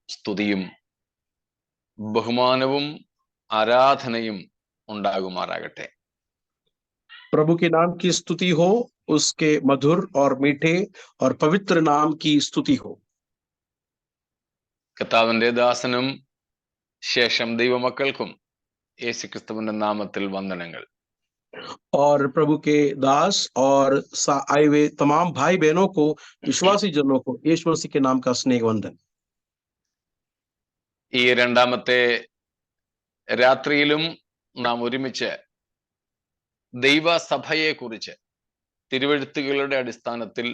സ്തുതിയും ബഹുമാനവും ആരാധനയും ഉണ്ടാകുമാറാകട്ടെ. प्रभु के नाम की स्तुति हो, उसके मधुर और मीठे और पवित्र नाम की स्तुति हो. കർത്താവിന്റെ ദാസനും ശേഷം ദൈവമക്കൾക്കും യേശുക്രിസ്തുവിന്റെ നാമത്തിൽ വന്ദനങ്ങൾ. और प्रभु के दास और आए हुए तमाम भाई बहनों को, विश्वासी जनों को यीशु मसीह के नाम का स्नेह वंदन. ഈ രണ്ടാമത്തെ രാത്രിയിലും നാം ഒരുമിച്ച് ദൈവസഭയെ കുറിച്ച് തിരുവെഴുത്തുകളുടെ അടിസ്ഥാനത്തിൽ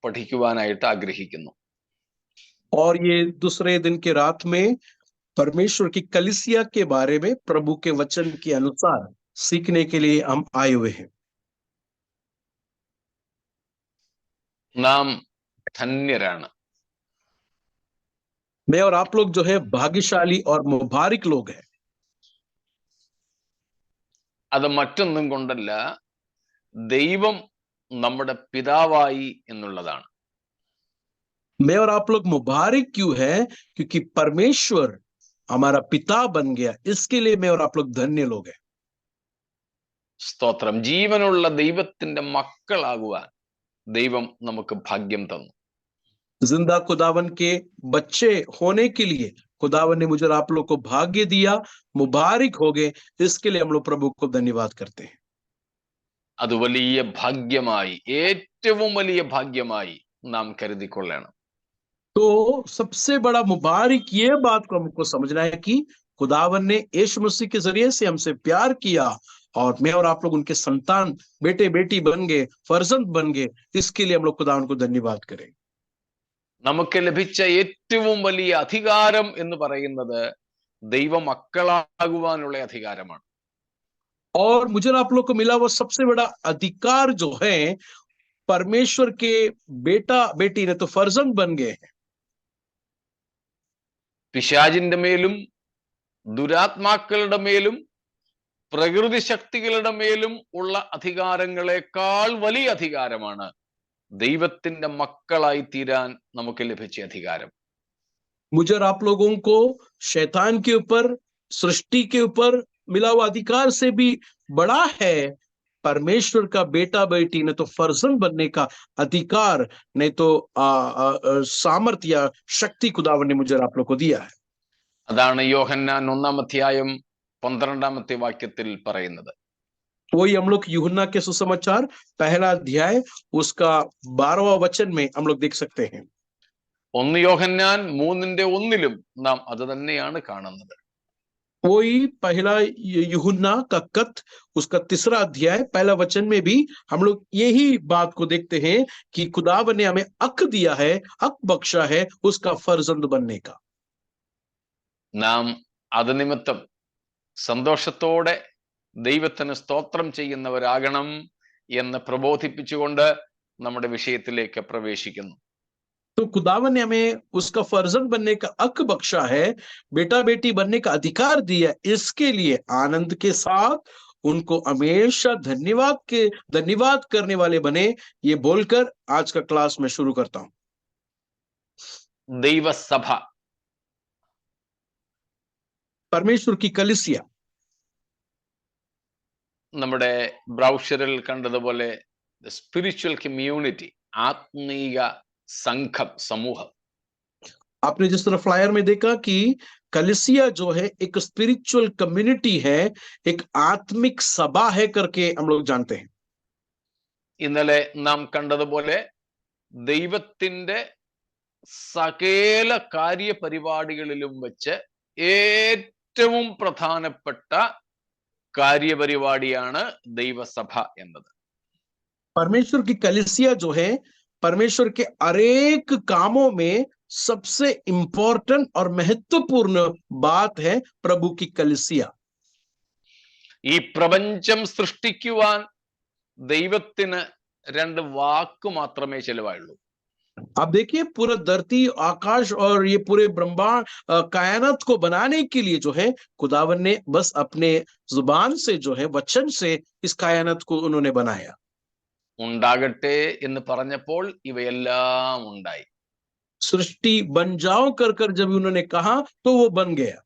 പഠിക്കുവാനായിട്ട് ആഗ്രഹിക്കുന്നു. और ये दूसरे दिन के रात में परमेश्वर की कलीसिया के बारे में प्रभु के वचन के अनुसार सीखने के लिए हम आए हुए हैं. നാം ധന്യരാണ്. मैं और आप लोग जो है भाग्यशाली और मुबारक लोग हैं. അത് മറ്റൊന്നും കൊണ്ടല്ല, ദൈവം നമ്മുടെ പിതാവായി എന്നുള്ളതാണ്. मैं और आप लोग मुबारक क्यों है? क्योंकि परमेश्वर हमारा पिता बन गया. इसके लिए मैं और आप लोग धन्य लोग हैं. സ്തോത്രം. ജീവനുള്ള ദൈവത്തിന്റെ മക്കളാകുവാൻ ദൈവം നമുക്ക് ഭാഗ്യം തന്നു. जिंदा खुदावन के बच्चे होने के लिए खुदावन ने मुझे और आप लोग को भाग्य दिया. मुबारक हो गए. इसके लिए हम लोग प्रभु को धन्यवाद करते हैं. അത് വലിയ ഭാഗ്യമായി, ഏറ്റവും വലിയ ഭാഗ്യമായി നാം കരുതിക്കൊള്ളണം. तो सबसे बड़ा मुबारक ये बात को हमको समझना है कि खुदावन ने यीशु मसीह के जरिए से हमसे प्यार किया और मैं और आप लोग उनके संतान, बेटे बेटी बन गए, फर्जंद बन गए. इसके लिए हम लोग खुदावन को धन्यवाद करें. നമുക്ക് ലഭിച്ച ഏറ്റവും വലിയ അധികാരം എന്ന് പറയുന്നത് ദൈവമക്കളാകുവാനുള്ള അധികാരമാണ്. और मुझे आप लोग को मिला वो सबसे बड़ा अधिकार जो है, परमेश्वर के बेटा बेटी ने तो फर्जंद बन गए हैं. പിശാചിന്റെ മേലും ദുരാത്മാക്കളുടെ മേലും പ്രകൃതി ശക്തികളുടെ മേലും ഉള്ള അധികാരങ്ങളെക്കാൾ വലിയ അധികാരമാണ് ദൈവത്തിന്റെ മക്കളായി തീരാൻ നമുക്ക് ലഭിച്ച അധികാരം. मुझे और आप लोगों को शैतान के ऊपर, सृष्टि के ऊपर मिला हुआ अधिकार से भी बड़ा है परमेश्वर का बेटा बेटी ने तो फर्जंद बनने का अधिकार, नहीं तो सामर्थ्य या शक्ति खुदावन ने मुझे और आप लोग को दिया है. അതാണ് യോഹന്നാൻ 1-12 വാക്യത്തിൽ പറയുന്നത്. वही हम लोग यूहन्ना के सुसमाचार 1 अध्याय उसका 12वां वचन में हम लोग देख सकते हैं. 1 യോഹന്നാൻ 3:1 നാം അത് തന്നെയാണ് കാണുന്നത്. वही 1 यूहन्ना का कत उसका 3 अध्याय 1 वचन में भी हम लोग यही बात को देखते हैं कि खुदावन ने हमें हक दिया है, हक बख्शा है उसका फर्जंद बनने का. നാം അത് നിമിത്തം സന്തോഷത്തോടെ ദൈവത്തിന് സ്തോത്രം ചെയ്യുന്നവരാകണം എന്ന് പ്രബോധിപ്പിച്ചുകൊണ്ട് നമ്മുടെ വിഷയത്തിലേക്ക് പ്രവേശിക്കുന്നു. तो खुदावन ने हमें उसका फर्जंद बनने का हक बख्शा है, बेटा बेटी बनने का अधिकार दिया. इसके लिए आनंद के साथ उनको हमेशा धन्यवाद करने वाले बने. ये बोलकर आज का क्लास में शुरू करता हूं. ദൈവസഭ, परमेश्वर की कलीसिया. നമ്മുടെ ബ്രൗഷറിൽ കണ്ടതുപോലെ സ്പിരിച്വൽ കമ്മ്യൂണിറ്റി, ആത്മീയ സംഘം, സമൂഹം. आपने जिस तरह फ्लायर में देखा कि कलीसिया जो है एक स्पिरिचुअल कम्युनिटी है, एक आत्मिक सभा है करके हम लोग जानते हैं. ഇന്നലെ നാം കണ്ടതുപോലെ ദൈവത്തിന്റെ സകല കാര്യപരിപാടികളിലും വെച്ച് ഏറ്റവും പ്രധാനപ്പെട്ട കാര്യപരിപാടിയാണ് ദൈവസഭ എന്നത്. परमेश्वर की कलीसिया जो है, परमेश्वर के अनेक कामों में सबसे इंपॉर्टेंट और महत्वपूर्ण बात है प्रभु की कलीसिया. ഈ പ്രപഞ്ചം സൃഷ്ടിക്കുവാൻ ദൈവത്തിന് 2 വാക്ക് മാത്രമേ ചെലവായുള്ളൂ. आप देखिए पूरा धरती, आकाश और ये पूरे ब्रह्मांड कायनात को बनाने के लिए जो है खुदावन ने बस अपने जुबान से जो है वचन से इस कायनात को उन्होंने बनाया. ഉണ്ടാകട്ടെ എന്ന് പറഞ്ഞപ്പോൾ ഇവയെല്ലാം ഉണ്ടായി. सृष्टि बन जाओ कर कर जब उन्होंने कहा तो वो बन गया।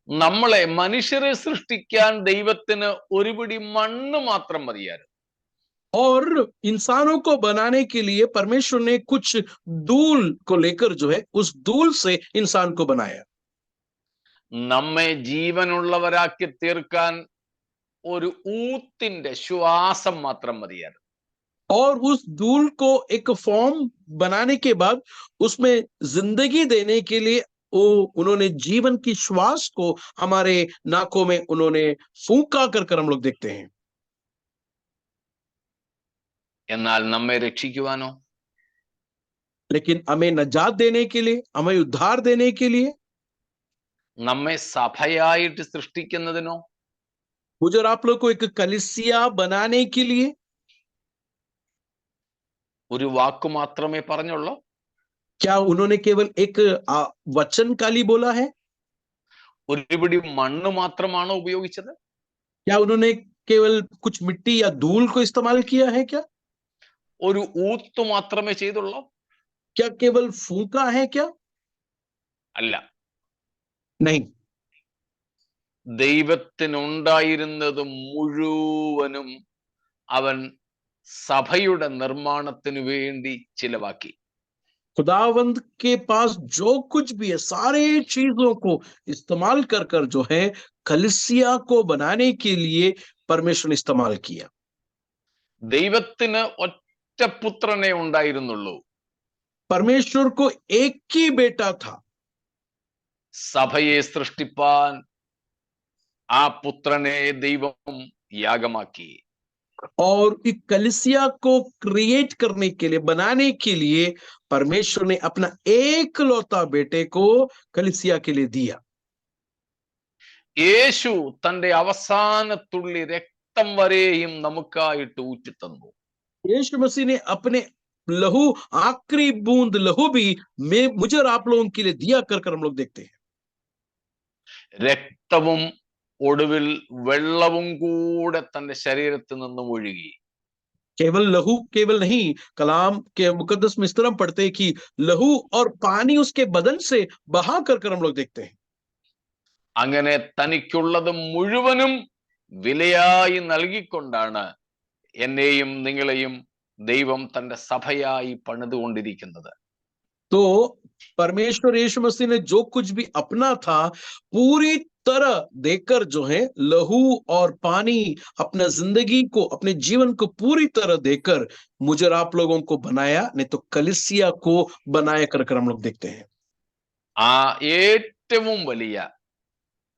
നമ്മളെ മനുഷ്യരെ സൃഷ്ടിക്കാൻ ദൈവത്തിന് ഒരു പിടി മണ്ണ് മാത്രം മതിയായിരുന്നു. और इंसानों को बनाने के लिए परमेश्वर ने कुछ धूल को लेकर जो है उस धूल से इंसान को बनाया। നമ്മെ ജീവനുള്ളവരാക്കി തീർക്കാൻ ഒരു ഊത്തിന്റെ ശ്വാസം മാത്രം മതിയായിരുന്നു. और उस धूल को एक फॉर्म बनाने के बाद उसमें जिंदगी देने के लिए वो उन्होंने जीवन की श्वास को हमारे नाकों में उन्होंने फूंका कर कर हम लोग देखते हैं। എന്നാൽ നമ്മെ രക്ഷിക്കുവാനോ, लेकिन हमें नजात देने के लिए, हमें उद्धार देने के लिए, നമ്മെ സഭയായിട്ട് സൃഷ്ടിക്കുന്നതിനോ, मुझे और आप लोग को एक कलीसिया बनाने के लिए ഒരു വാക്ക് മാത്രമേ പറഞ്ഞുള്ളൂ? क्या उन्होंने केवल एक वचन काली बोला है? ഒരു പിടി മണ്ണ് മാത്രമാണോ ഉപയോഗിച്ചത്? क्या उन्होंने केवल कुछ मिट्टी या धूल को इस्तेमाल किया है? क्या ഒരു ഊത്ത് മാത്രമേ ചെയ്തുള്ളൂ? क्या केवल फूंका है? क्या അല്ല. नहीं, ദൈവത്തിനുണ്ടായിരുന്നത് മുഴുവനും അവൻ സഭയുടെ നിർമ്മാണത്തിനു വേണ്ടി ചിലവാക്കി. खुदावंद के पास जो कुछ भी है सारे चीजों को इस्तेमाल कर कर जो है कलीसिया को बनाने के लिए परमेश्वर ने इस्तेमाल किया। ദൈവത്തിന് ഒറ്റ പുത്രനെ ഉണ്ടായിരുന്നുള്ളൂ. परमेश्वर को एक ही बेटा था। സഭയെ സൃഷ്ടിപ്പാൻ ആ പുത്രനെ ദൈവം യാഗമാക്കി. और इस कलीसिया को क्रिएट करने के लिए, बनाने के लिए परमेश्वर ने अपना एक लौता बेटे को कलीसिया के लिए दिया। യേശു തന്റെ അവസാന തുള്ളി രക്തം വരെയും നമുക്കായിട്ട് ഊറ്റിത്തന്നു. यीशु मसीह ने अपने लहू, आखिरी बूंद लहू भी मैं मुझे और आप लोगों के लिए दिया कर कर हम लोग देखते हैं। രക്തവും ഒടുവിൽ വെള്ളവും കൂടെ തന്റെ ശരീരത്തിൽ നിന്നും ഒഴുകി. केवल लहू केवल नहीं, कलाम के मुकद्दस में इस तरह पढ़ते हैं कि लहू और पानी उसके बदन से बहा कर कर हम लोग देखते हैं। അങ്ങനെ തനിക്കുള്ളത് മുഴുവനും വിലയായി നൽകിക്കൊണ്ടാണ് എന്നെയും നിങ്ങളെയും ദൈവം തന്റെ സഭയായി പണിതുകൊണ്ടിരിക്കുന്നത്. तो परमेश्वर यीशु मसीह ने जो कुछ भी अपना था पूरी तरह देकर जो है लहू और पानी अपना जिंदगी को, अपने जीवन को पूरी तरह देकर मुझे और आप लोगों को बनाया, नहीं तो कलीसिया को बनाया कर कर हम लोग देखते हैं। ആ ഏറ്റവും വലിയ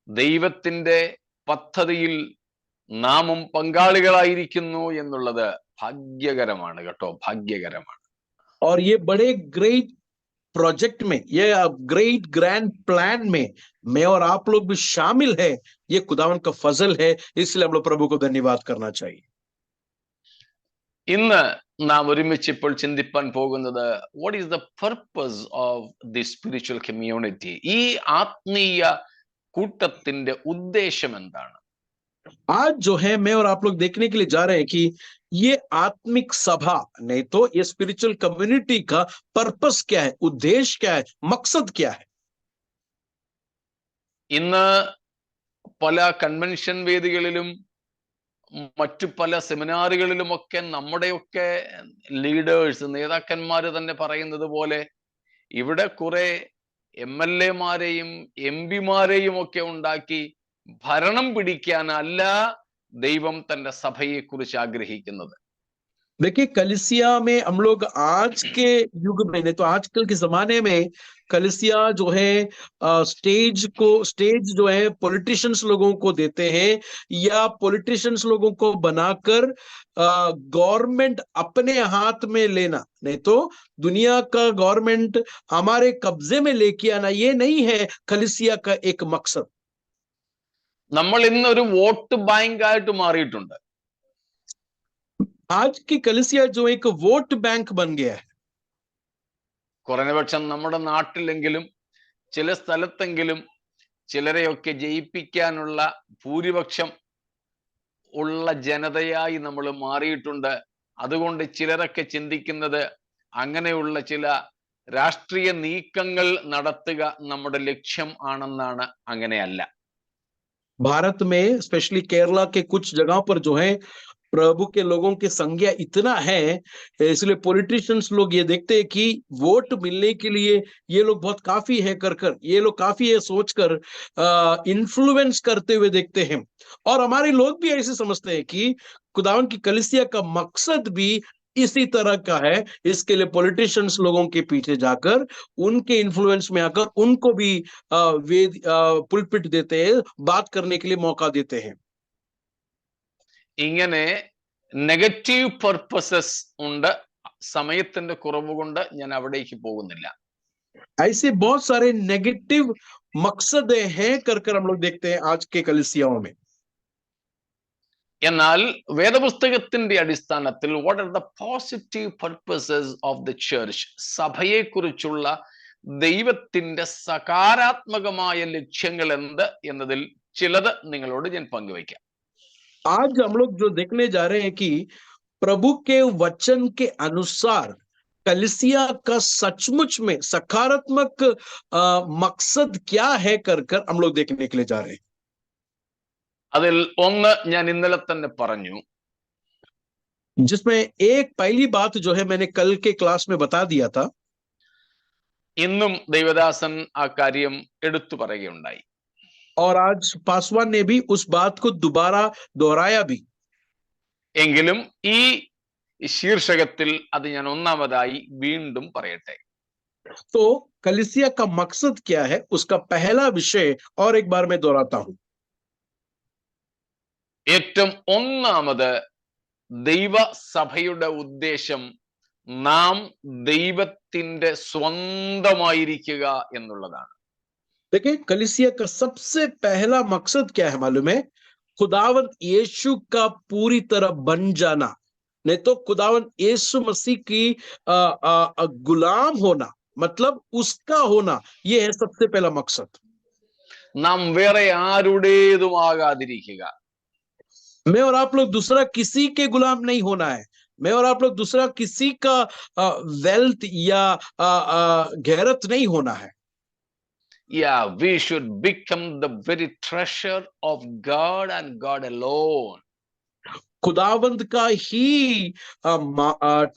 ദൈവത്തിന്റെ പദ്ധതിയിൽ നാമും പങ്കാളികളായിരിക്കുന്നു എന്നുള്ളത് ഭാഗ്യകരമാണ് കേട്ടോ, ഭാഗ്യകരമാണ്. और ये बड़े ग्रेट प्रोजेक्ट में, ये ग्रेट ग्रैंड प्लान में मैं और आप लोग भी शामिल है। ये खुदावन का फजल है, इसलिए हम लोग प्रभु को धन्यवाद करना चाहिए। ഇന്ന് നാം ഒരുമിച്ച് ഇപ്പോൾ ചിന്തിപ്പാൻ പോകുന്നത് what is the purpose of the spiritual community. ഈ ആത്മീയ കൂട്ടത്തിന്റെ ഉദ്ദേശം എന്താണ്? आज जो है मैं और आप लोग देखने के लिए जा रहे हैं कि ये आत्मिक सभा, नहीं तो ये स्पिरिचुअल कम्युनिटी का पर्पस क्या है, उद्देश्य क्या है, मकसद क्या है। ഇന്ന് പല കൺവെൻഷൻ വേദികളിലും മറ്റു പല സെമിനാറുകളിലുമൊക്കെ നമ്മുടെയൊക്കെ ലീഡേഴ്സ്, നേതാക്കന്മാര് തന്നെ പറയുന്നത് പോലെ ഇവിടെ കുറെ MLA-മാരെയും MP-മാരെയും ഒക്കെ ഉണ്ടാക്കി ഭരണം പിടിക്കാനല്ല ദൈവം തന്റെ സഭയെ കുറിച്ച് ആഗ്രഹിക്കുന്നത്. देखिए कलीसिया में हम लोग आज के युग में, नहीं तो आजकल के जमाने में कलीसिया जो है स्टेज जो है पॉलिटिशियंस लोगों को देते हैं, या पॉलिटिशियंस लोगों को बनाकर गवर्नमेंट अपने हाथ में लेना, नहीं तो दुनिया का गवर्नमेंट हमारे कब्जे में लेके आना, ये नहीं है कलीसिया का एक मकसद। നമ്മൾ ഇന്നൊരു വോട്ട് ബാങ്ക് ആയിട്ട് മാറിയിട്ടുണ്ട്. आज की कलीसिया जो एक वोट बैंक बन गया है। കുറഞ്ഞപക്ഷം നമ്മുടെ നാട്ടിലെങ്കിലും ചില സ്ഥലത്തെങ്കിലും ചിലരെയൊക്കെ ജയിപ്പിക്കാനുള്ള ഭൂരിപക്ഷം ഉള്ള ജനതയായി നമ്മൾ മാറിയിട്ടുണ്ട്. അതുകൊണ്ട് ചിലരൊക്കെ ചിന്തിക്കുന്നത് അങ്ങനെയുള്ള ചില രാഷ്ട്രീയ നീക്കങ്ങൾ നടത്തുക നമ്മുടെ ലക്ഷ്യം ആണെന്നാണ്. അങ്ങനെയല്ല. भारत में स्पेशली केरला के कुछ जगहों पर जो है प्रभु के लोगों की संख्या इतना है, इसलिए पॉलिटिशियंस लोग ये देखते हैं कि वोट मिलने के लिए ये लोग बहुत काफी है कर ये लोग काफी है सोचकर इन्फ्लुएंस करते हुए देखते हैं। और हमारे लोग भी ऐसे समझते हैं कि खुदावन की कलीसिया का मकसद भी इसी तरह का है। इसके लिए पॉलिटिशियंस लोगों के पीछे जाकर उनके इन्फ्लुएंस में आकर उनको भी वेद पुलपिट देते हैं, बात करने के लिए मौका देते हैं। ഇങ്ങനെ നെഗറ്റീവ് പർപ്പസസ് ഉണ്ട്. സമയത്തിന്റെ കുറവ് കൊണ്ട് ഞാൻ അവിടേക്ക് പോകുന്നില്ല. ऐसे बहुत सारे नेगेटिव मकसद हैं कर हम लोग देखते हैं आज के कलीसियाओं में। എന്നാൽ വേദപുസ്തകത്തിന്റെ അടിസ്ഥാനത്തിൽ what are the positive purposes of the church, സഭയെക്കുറിച്ചുള്ള ദൈവത്തിന്റെ സകാരാത്മകമായ ലക്ഷ്യങ്ങൾ എന്ത് എന്നതിൽ ചിലത് നിങ്ങളോട് ഞാൻ പങ്കുവയ്ക്കാം. आज हम लोग जो देखने जा रहे हैं कि प्रभु के वचन के अनुसार कलीसिया का सचमुच में सकारात्मक मकसद क्या है कर हम लोग देखने के लिए जा रहे हैं। അതിൽ ഒന്ന് ഞാൻ ഇന്നലെ തന്നെ പറഞ്ഞു. जिसमें एक पहली बात जो है मैंने कल के क्लास में बता दिया था, ഇന്നും ദൈവദാസൻ ആ കാര്യം എടുത്തു പറയുകയുണ്ടായി. और आज पासवान ने भी उस बात को दोबारा दोहराया भी। എങ്കിലും ഈ ശീർഷകത്തിൽ അത് ഞാൻ ഒന്നാമതായി വീണ്ടും പറയട്ടെ. तो कलीसिया का मकसद क्या है उसका पहला विषय और एक बार मैं दोहराता हूं। ഏറ്റവും ഒന്നാമത് ദൈവസഭയുടെ ഉദ്ദേശം നാം ദൈവത്തിന്റെ സ്വന്തമായിരിക്കുക എന്നുള്ളതാണ്. देखिए कलीसिया का सबसे पहला मकसद क्या है मालूम है? खुदावंत यीशु का पूरी तरह बन जाना, नहीं तो खुदावंत यीशु मसीह की गुलाम होना, मतलब उसका होना, ये है सबसे पहला मकसद। നാം വേറെ ആരുടേതുമാകാതിരിക്കുക. मैं और आप लोग दूसरा किसी के गुलाम नहीं होना है। मैं और आप लोग दूसरा किसी का वेल्थ या गैरत नहीं होना है। Yeah, we should become the very treasure of God and God alone. खुदावंद का ही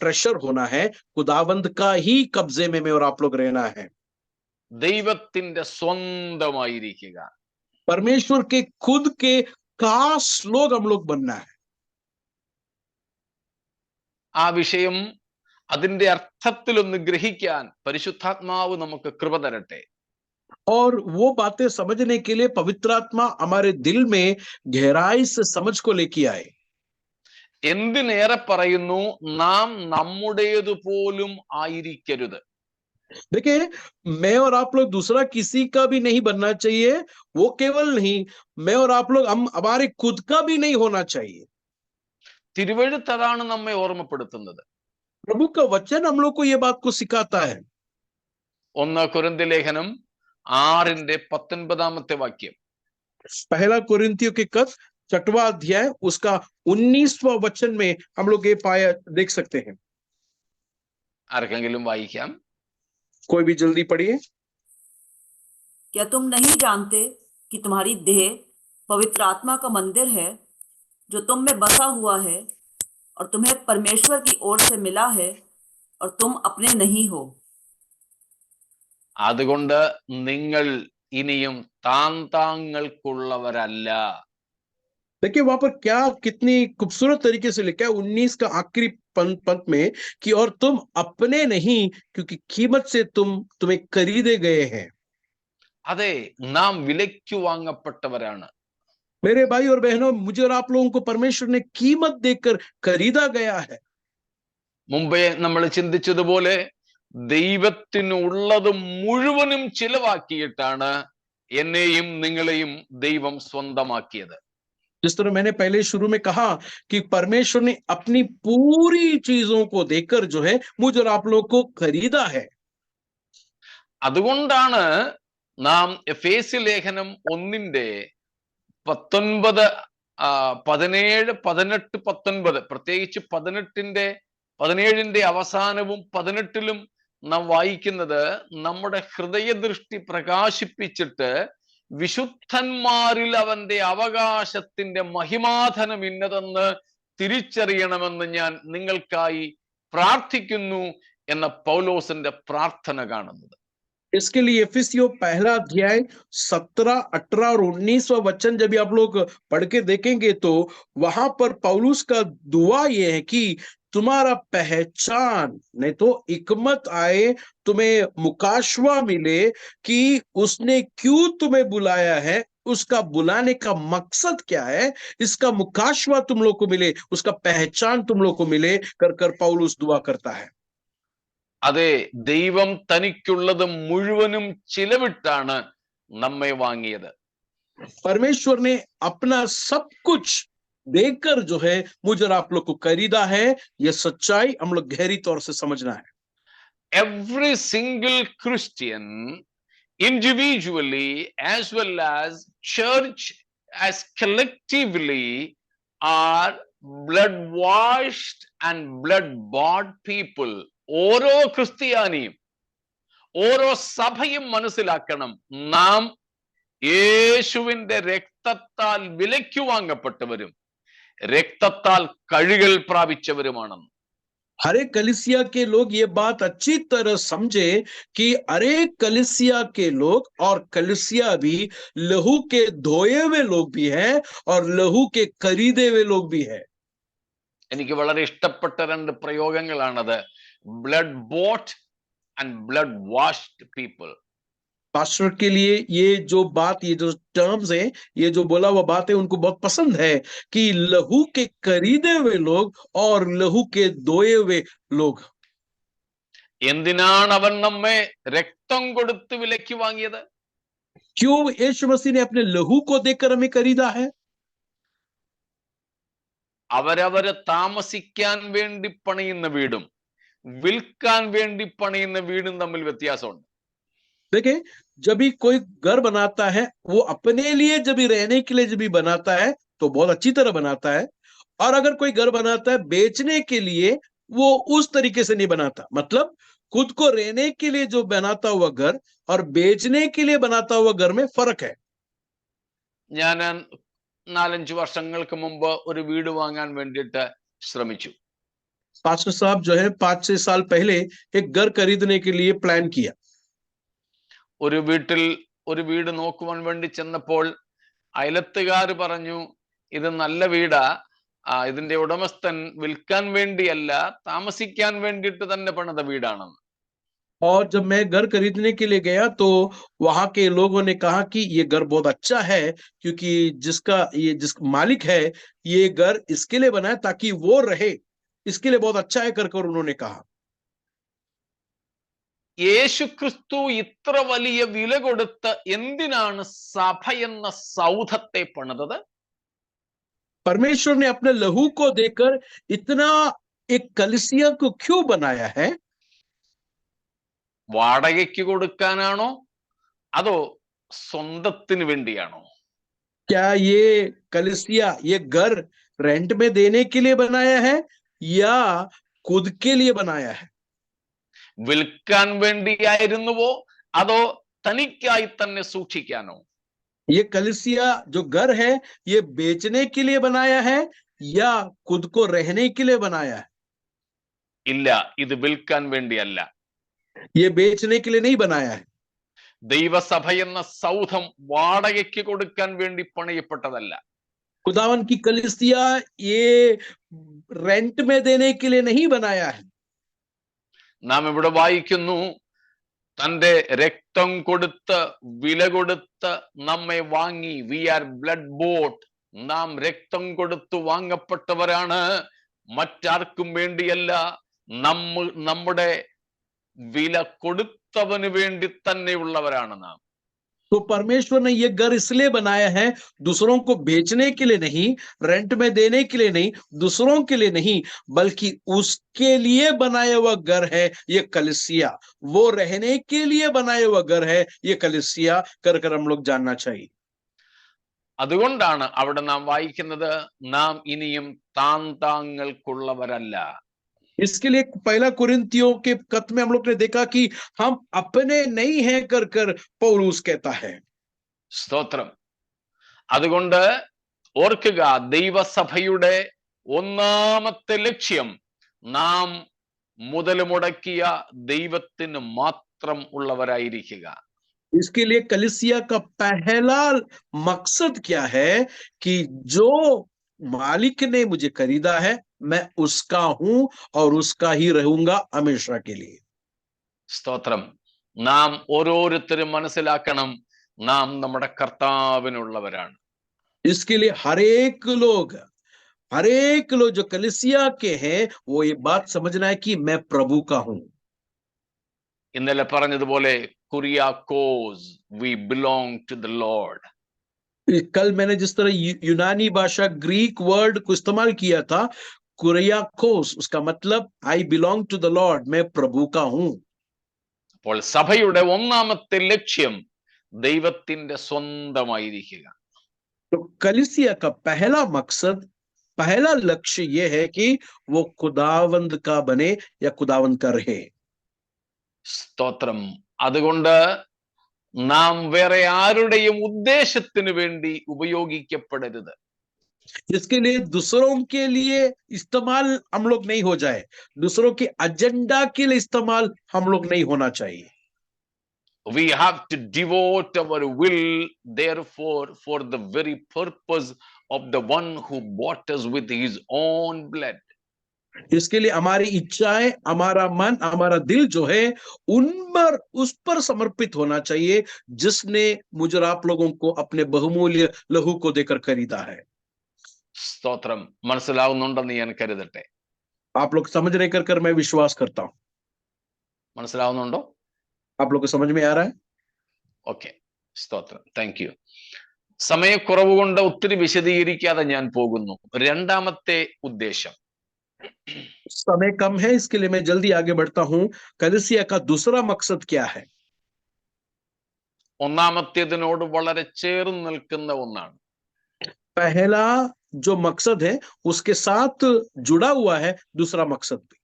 ट्रेशर होना है, खुदावंद का ही कब्जे में मैं और आप लोग रहना है। ദൈവത്തിന്റെ സ്വന്തമായിരിക്കുക. परमेश्वर के खुद के खास लोग हम लोग बनना है। ആ വിഷയം അതിന്റെ അർത്ഥത്തിലൊന്ന് ഗ്രഹിക്കാൻ പരിശുദ്ധാത്മാവ് നമുക്ക് കൃപ തരട്ടെ. और वो बातें समझने के लिए पवित्र आत्मा हमारे दिल में गहराई से समझ को लेके आए। എന്തിനേറെ പറയുന്നു, നാം നമ്മുടേതുപോലും ആയിരിക്കരുത്. देखिए मैं और आप लोग दूसरा किसी का भी नहीं बनना चाहिए। वो केवल नहीं, मैं और आप लोग हम हमारे खुद का भी नहीं होना चाहिए। തിരുവെഴുത്ത് അതാണ് നമ്മെ ഓർമ്മപ്പെടുത്തുന്നത്. प्रभु का वचन हम लोग को ये बात को सिखाता है। 1 കൊരിന്ത്യ ലേഖനം 6:19 വാക്യം. पहला कोरिन्थियों के खत 6वां अध्याय उसका 19वां वचन में हम लोग ये पाया देख सकते हैं। ആർക്കെങ്കിലും വായിക്കാം? कोई भी जल्दी पढ़िए। क्या तुम नहीं जानते कि तुम्हारी देह पवित्र आत्मा का मंदिर है जो तुम में बसा हुआ है और तुम्हें परमेश्वर की ओर से मिला है और तुम अपने नहीं हो? അതുകൊണ്ട് നിങ്ങൾ ഇനിയും താന്താങ്ങൾക്കുള്ളവരല്ല. देखिए वहां पर क्या कितनी खूबसूरत तरीके से लिखा है 19 का आखिरी पंत में कि और तुम अपने नहीं क्योंकि कीमत से तुम्हें खरीदे गए हैं। അതെ, നാം വിലയ്ക്ക് വാങ്ങപ്പെട്ടവരാണ്. मेरे भाई और बहनों, मुझे और आप लोगों को परमेश्वर ने कीमत देकर खरीदा गया है। മുമ്പേ നമ്മൾ ചിന്തിച്ചതുപോലെ ദൈവത്തിനുള്ളത് മുഴുവനും ചിലവാക്കിയിട്ടാണ് എന്നെയും നിങ്ങളെയും ദൈവം സ്വന്തമാക്കിയത്. जिस तरह मैंने पहले शुरू में कहा कि परमेश्वर ने अपनी पूरी चीजों को देकर जो है मुझे और आप लोगों को खरीदा है। അതുകൊണ്ടാണ് നാം എഫേസ്യ ലേഖനം 1:19 17 18 19 പ്രത്യേകിച്ച് 17ന്റെ അവസാനവും 18ലും നാം വായിക്കുന്നത് നമ്മുടെ ഹൃദയദൃഷ്ടി പ്രകാശിപ്പിച്ചിട്ട് വിശുദ്ധന്മാരിൽ അവന്റെ അവകാശത്തിന്റെ മഹിമാധനം ഇന്നതെന്ന് തിരിച്ചറിയണമെന്ന് ഞാൻ നിങ്ങൾക്കായി പ്രാർത്ഥിക്കുന്നു എന്ന പൗലോസിന്റെ പ്രാർത്ഥന കാണുന്നത്. इसके लिए एफिसियों पहला अध्याय 17, 18 और 19वां वचन जब आप लोग पढ़ के देखेंगे तो वहां पर पौलुस का दुआ ये है कि तुम्हारा पहचान नहीं तो हिकमत आए, तुम्हें मुकाशवा मिले कि उसने क्यों तुम्हें बुलाया है, उसका बुलाने का मकसद क्या है, इसका मुकाशवा तुम लोग को मिले, उसका पहचान तुम लोग को मिले कर कर पौलुस दुआ करता है. അതെ, ദൈവം തനിക്കുള്ളത് മുഴുവനും ചിലവിട്ടാണ് നമ്മെ വാങ്ങിയത്. परमेश्वर ने अपना सब कुछ देकर जो है मुझे और आप लोग को खरीदा है. यह सच्चाई हम लोग गहरी तौर से समझना है. Every single Christian, individually as well as church as collectively, are blood washed and blood bought people. ഓരോ ക്രിസ്ത്യാനിയും ഓരോ സഭയും മനസ്സിലാക്കണം, നാം യേശുവിന്റെ രക്തത്താൽ വിലയ്ക്ക് വാങ്ങപ്പെട്ടവരും രക്തത്താൽ കഴുകൽ പ്രാപിച്ചവരുമാണെന്ന്. हर एक कलीसिया के लोग ये बात अच्छी तरह समझे कि हर एक कलीसिया के लोग और कलीसिया भी लहू के धोए हुए लोग भी हैं और लहू के खरीदे हुए लोग भी हैं. എനിക്ക് വളരെ ഇഷ്ടപ്പെട്ട രണ്ട് പ്രയോഗങ്ങളാണത്, blood bought and blood washed people. Pastor के लिए ये जो बात, ये जो टर्म्स है, ये जो बोला हुआ बात है उनको बहुत पसंद है कि लहू के खरीदे हुए लोग और लहू के धोए हुए लोग. എന്തിനാണ് അവൻ നമ്മെ രക്തം കൊടുത്ത് വിലയ്ക്ക് വാങ്ങിയത്? क्यों यीशु मसीह ने अपने लहू को देकर हमें खरीदा है? അവരവരെ താമസിക്കാൻ വേണ്ടി പണിയുന്ന വീടും വിൽക്കാൻ വേണ്ടി പണിയുന്ന വീടും തമ്മിൽ വ്യത്യാസമുണ്ട്. देखिए, जब भी कोई घर बनाता है वो अपने लिए जब भी रहने के लिए जब भी बनाता है तो बहुत अच्छी तरह बनाता है, और अगर कोई घर बनाता है बेचने के लिए वो उस तरीके से नहीं बनाता. मतलब खुद को रहने के लिए जो बनाता हुआ घर और बेचने के लिए बनाता हुआ घर में फर्क है. ഞാൻ 4-5 വർഷങ്ങൾക്ക് മുമ്പ് ഒരു വീട് വാങ്ങാൻ വേണ്ടിയിട്ട് ശ്രമിച്ചു. पास्टर साहब जो है 5-6 साल पहले एक घर खरीदने के लिए प्लान किया. ഒരു വീട് നോക്കുവാൻ വേണ്ടി ചെന്നപ്പോൾ അയലത്തുകാർ പറഞ്ഞു, ഇത് നല്ല വീടാ, ഇതിന്റെ ഉടമസ്ഥൻ വിൽക്കാൻ വേണ്ടിയല്ല താമസിക്കാൻ വേണ്ടിയിട്ട് തന്നെ പണിത വീടാണെന്ന്. और जब मैं घर खरीदने के लिए गया तो वहां के लोगों ने कहा कि ये घर बहुत अच्छा है क्योंकि जिस मालिक है ये घर इसके लिए बना है ताकि वो रहे, इसके लिए बहुत अच्छा है कर उन्होंने कहा. യേശു ക്രിസ്തു ഇത്ര വലിയ വില കൊടുത്ത് എന്തിനാണ് സഭ എന്ന സൗധത്തെ പണിതത്? परमेश्वर ने अपने लहू को देकर इतना एक कलीसिया को क्यों बनाया है? വാടകയ്ക്ക് കൊടുക്കാനാണോ അതോ സ്വന്തത്തിന് വേണ്ടിയാണോ? क्या ये कलीसिया, ये घर रेंट में देने के लिए बनाया है या खुद के लिए बनाया है? വിൽക്കാൻ വേണ്ടിയായിരുന്നുവോ അതോ തനിക്കായി തന്നെ സൂക്ഷിക്കാനോ? ये कलीसिया जो घर है ये बेचने के लिए बनाया है या खुद को रहने के लिए बनाया है? ഇല്ല, ഇത് വിൽക്കാൻ വേണ്ടിയല്ല. ये बेचने के लिए नहीं बनाया है. ദൈവസഭ എന്ന സൗധം വാടകയ്ക്ക് കൊടുക്കാൻ വേണ്ടി പണിയപ്പെട്ടതല്ല. खुदावन की कलीसिया ये रेंट में देने के लिए नहीं बनाया है. നാം ഇവിടെ വായിക്കുന്നു, തന്റെ രക്തം കൊടുത്ത് വില കൊടുത്ത് നമ്മെ വാങ്ങി. We are blood bought. നാം രക്തം കൊടുത്ത് വാങ്ങപ്പെട്ടവരാണ്, മറ്റാർക്കും വേണ്ടിയല്ല. നമ്മുടെ വില കൊടുത്തവന് വേണ്ടി തന്നെയുള്ളവരാണ് നാം. तो परमेश्वर ने ये घर इसलिए बनाया है, दूसरों को बेचने के लिए नहीं, रेंट में देने के लिए नहीं, दूसरों के लिए नहीं, बल्कि उसके लिए बनाया हुआ घर है ये कलीसिया. वो रहने के लिए बनाया हुआ घर है ये कलीसिया कर हम लोग जानना चाहिए. അതുകൊണ്ടാണ് അവിടെ നാം വായിക്കുന്നത്, നാം ഇനിയും താങ്ങൾക്കുള്ളവരല്ല. इसके लिए पहला कुरिन्थियों के खत में हम लोग ने देखा कि हम अपने नहीं हैं कर कर पौलुस कहता है। സ്തോത്രം. അതുകൊണ്ട് ഓർക്കുക, ദൈവസഭയുടെ ഒന്നാമത്തെ ലക്ഷ്യം നാം മുതൽ മുടക്കിയ ദൈവത്തിന് മാത്രം ഉള്ളവരായിരിക്കുക. इसके लिए कलीसिया का पहला मकसद क्या है कि जो मालिक ने मुझे खरीदा है मैं उसका हूं और उसका ही रहूंगा हमेशा के लिए। സ്തോത്രം. നാം ഓരോരുത്തരും മനസ്സിലാക്കണം, നാം നമ്മുടെ കർത്താവിനുള്ളവരാണ്. इसके लिए हर एक लोग जो कलीसिया के हैं वो ये बात समझना है कि मैं प्रभु का हूं. ഇന്നലെ പറഞ്ഞതുപോലെ Kuriakose, we belong to the Lord. कल मैंने जिस तरह यूनानी भाषा ग्रीक वर्ड को इस्तेमाल किया था, कुरियाकोस, उसका मतलब I belong to the Lord, मैं प्रभु का हूं. അപ്പോൾ സഭയുടെ ഒന്നാമത്തെ ലക്ഷ്യം ദൈവത്തിന്റെ സ്വന്തമായിരിക്കുക. तो कलीसिया का पहला मकसद, पहला लक्ष्य यह है कि वो खुदावंद का बने या खुदावंद का रहे. സ്തോത്രം. അതുകൊണ്ട് നാം വേറെ ആരുടെയും ഉദ്ദേശത്തിന് വേണ്ടി ഉപയോഗിക്കപ്പെടരുത്. इसके लिए दूसरों के लिए इस्तेमाल हम लोग नहीं हो जाए, दूसरों के एजेंडा के लिए इस्तेमाल हम लोग नहीं होना चाहिए. We have to devote our will, therefore, for the very purpose of the one who bought us with his own blood. इसके लिए हमारी इच्छाएं, हमारा मन, हमारा दिल जो है उस पर समर्पित होना चाहिए जिसने मुझे आप लोगों को अपने बहुमूल्य लहू को देकर खरीदा है. സ്തോത്രം. മനസ്സിലാവുന്നുണ്ടെന്ന് ഞാൻ കരുതട്ടെ. आप लोग समझ रहे कर मैं विश्वास करता हूं. മനസ്സിലാവുന്നുണ്ടോ? आप लोग को समझ में आ रहा है? ഓക്കെ, സ്തോത്രം. Thank you. സമയക്കുറവ് കൊണ്ട് ഒത്തിരി വിശദീകരിക്കാതെ ഞാൻ പോകുന്നു. രണ്ടാമത്തെ ഉദ്ദേശം, समय कम है इसके लिए मैं जल्दी आगे बढ़ता हूं. कलीसिया का दूसरा मकसद क्या है? ഒന്നാമത്തേതിനോട് വളരെ ചേർന്ന് നിൽക്കുന്ന ഒന്നാണ്. पहला जो मकसद है उसके साथ जुड़ा हुआ है दूसरा मकसद भी.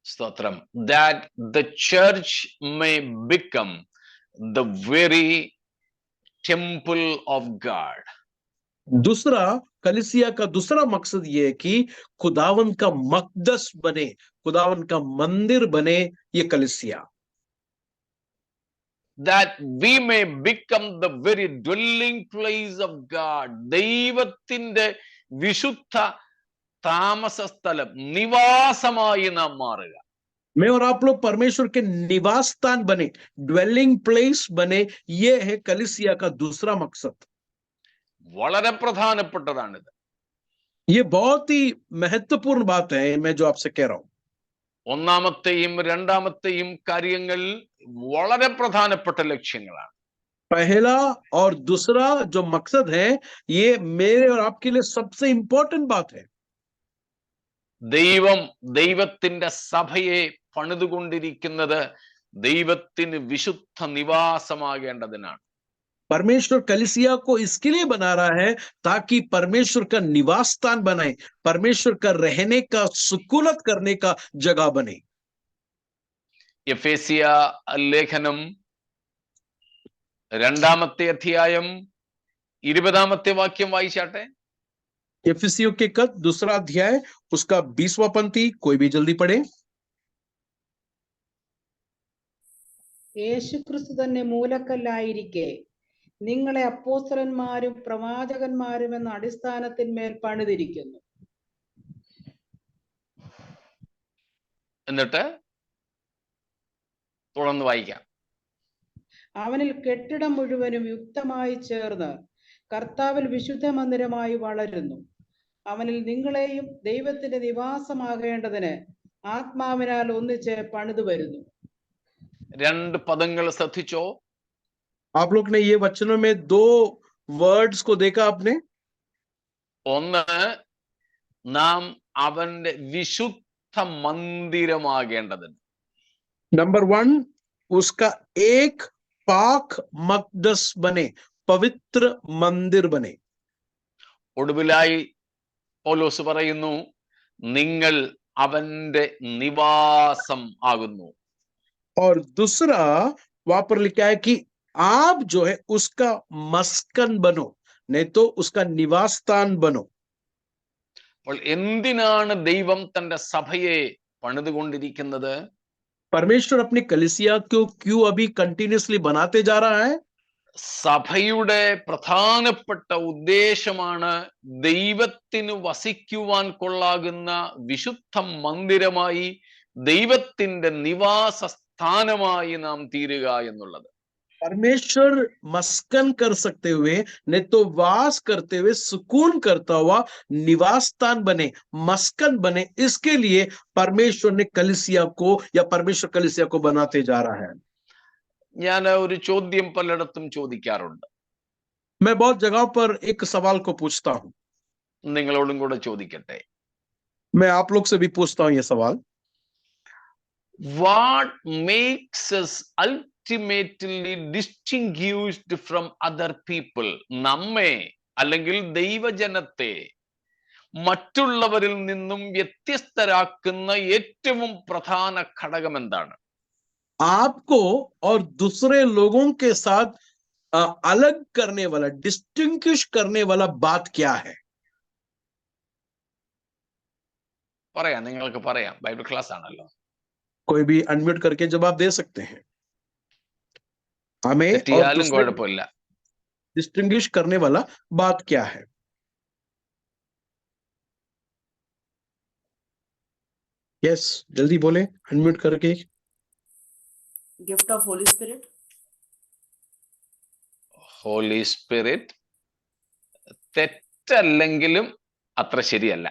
സ്തോത്രം. That the church may become the very temple of God. दूसरा, कलीसिया का दूसरा मकसद यह है कि खुदावन का मकदस बने, खुदावन का मंदिर बने ये कलीसिया. That we may become the very dwelling place of God. ദൈവത്തിന്റെ വിശുദ്ധ താമസ സ്ഥലം, നിവാസമായി നാം മാറുക. मैं और आप लोग परमेश्वर के निवास स्थान बने, ड्वेलिंग प्लेस बने, ये है कलीसिया का दूसरा मकसद. വളരെ പ്രധാനപ്പെട്ടതാണിത്. ये बहुत ही महत्वपूर्ण बात है मैं जो आपसे कह रहा हूं. ഒന്നാമത്തെയും രണ്ടാമത്തെയും കാര്യങ്ങൾ വളരെ പ്രധാനപ്പെട്ട ലക്ഷ്യങ്ങളാണ്. पहला और दूसरा जो मकसद है ये मेरे और आपके लिए सबसे इंपॉर्टेंट बात है. ദൈവം ദൈവത്തിന്റെ സഭയെ പണിതുകൊണ്ടിരിക്കുന്നത് ദൈവത്തിന് വിശുദ്ധ നിവാസമാകേണ്ടതിനാണ്. परमेश्वर कलीसिया को इसके लिए बना रहा है ताकि परमेश्वर का निवास स्थान बनाए, परमेश्वर का रहने का, सुकूनत करने का जगह बने. എഫേസ്യ ലേഖനം 2-ാമത്തെ അധ്യായം 20-ാമത്തെ വാക്യം വായിച്ചാട്ടെ. एफिसियों के खत 2 अध्याय उसका 20वां पंक्ति, कोई भी जल्दी पढ़े. യേശുക്രിസ്തു തന്നെ മൂലക്കല്ലായിരിക്കെ നിങ്ങളെ അപ്പോസ്തലന്മാരും പ്രവാചകന്മാരും എന്ന അടിസ്ഥാനത്തിന്മേൽ പണിതിരിക്കുന്നു. എന്നിട്ട് തുടർന്ന് വായിക്കാം. അവനിൽ കെട്ടിടം മുഴുവനും യുക്തമായി ചേർന്ന് കർത്താവിൽ വിശുദ്ധ മന്ദിരമായി വളരുന്നു. അവനിൽ നിങ്ങളെയും ദൈവത്തിന്റെ നിവാസമാകേണ്ടതിന് ആത്മാവിനാൽ ഒന്നിച്ച് പണിതു വരുന്നു. രണ്ട് പദങ്ങൾ ശ്രദ്ധിച്ചോ? आप लोग ने ये वचनों में 2 वर्ड्स को देखा आपने. ഒന്ന്, നാം അവന്റെ വിശുദ്ധ മന്ദിരമാകേണ്ടതിന്. नंबर 1, उसका एक पाक मकदस बने, पवित्र मंदिर बने. ഒടുവിലായി പൗലോസ് പറയുന്നു, നിങ്ങൾ അവന്റെ നിവാസം ആകുന്നു. और दूसरा वहां पर लिखा है कि आप जो है उसका मस्कन बनो, नहीं तो उसका निवास स्थान बनो. അപ്പോൾ എന്തിനാണ് ദൈവം തന്റെ സഭയെ പണിതുകൊണ്ടിരിക്കുന്നത്? परमेश्वर अपनी कलीसिया को क्यों अभी कंटिन्यूसली बनाते जा रहा है? സഭയുടെ പ്രധാനപ്പെട്ട ഉദ്ദേശമാണ് ദൈവത്തിന് വസിക്കുവാൻ കൊള്ളാകുന്ന വിശുദ്ധ മന്ദിരമായി, ദൈവത്തിന്റെ നിവാസ സ്ഥാനമായി നാം തീരുക എന്നുള്ളത്. परमेश्वर मस्कन कर सकते हुए, नहीं तो वास करते हुए, सुकून करता हुआ निवास स्थान बने, मस्कन बने, इसके लिए परमेश्वर ने कलीसिया को या परमेश्वर कलीसिया को बनाते जा रहा है. ഞാൻ ഒരു ചോദ്യം പലയിടത്തും ചോദിക്കാറുണ്ട്, मैं बहुत जगहों पर एक सवाल को पूछता हूं. നിങ്ങളോടും കൂടെ ചോദിക്കട്ടെ. मैं आप लोग से भी पूछता हूं ये सवाल. What makes us ultimately distinguished from other people? നമ്മെ അല്ലെങ്കിൽ ദൈവജനത്തെ മറ്റുള്ളവരിൽ നിന്നും വ്യത്യസ്തരാക്കുന്ന ഏറ്റവും പ്രധാന ഘടകം എന്താണ്? आपको और दूसरे लोगों के साथ अलग करने वाला, डिस्टिंग्विश करने वाला बात क्या है? പറയാം, നിങ്ങൾക്ക് പറയാം, ബൈബിൾ ക്ലാസ് ആണല്ലോ. कोई भी अनम्यूट करके जवाब दे सकते हैं. हमें और തെറ്റിയാലും दूसरे കുഴപ്പമില്ല. डिस्टिंग्विश करने वाला बात क्या है? यस, जल्दी बोले, अनम्यूट करके. Gift of Holy Spirit. Holy Spirit തെറ്റല്ലെങ്കിലും അത്ര ശരിയല്ല.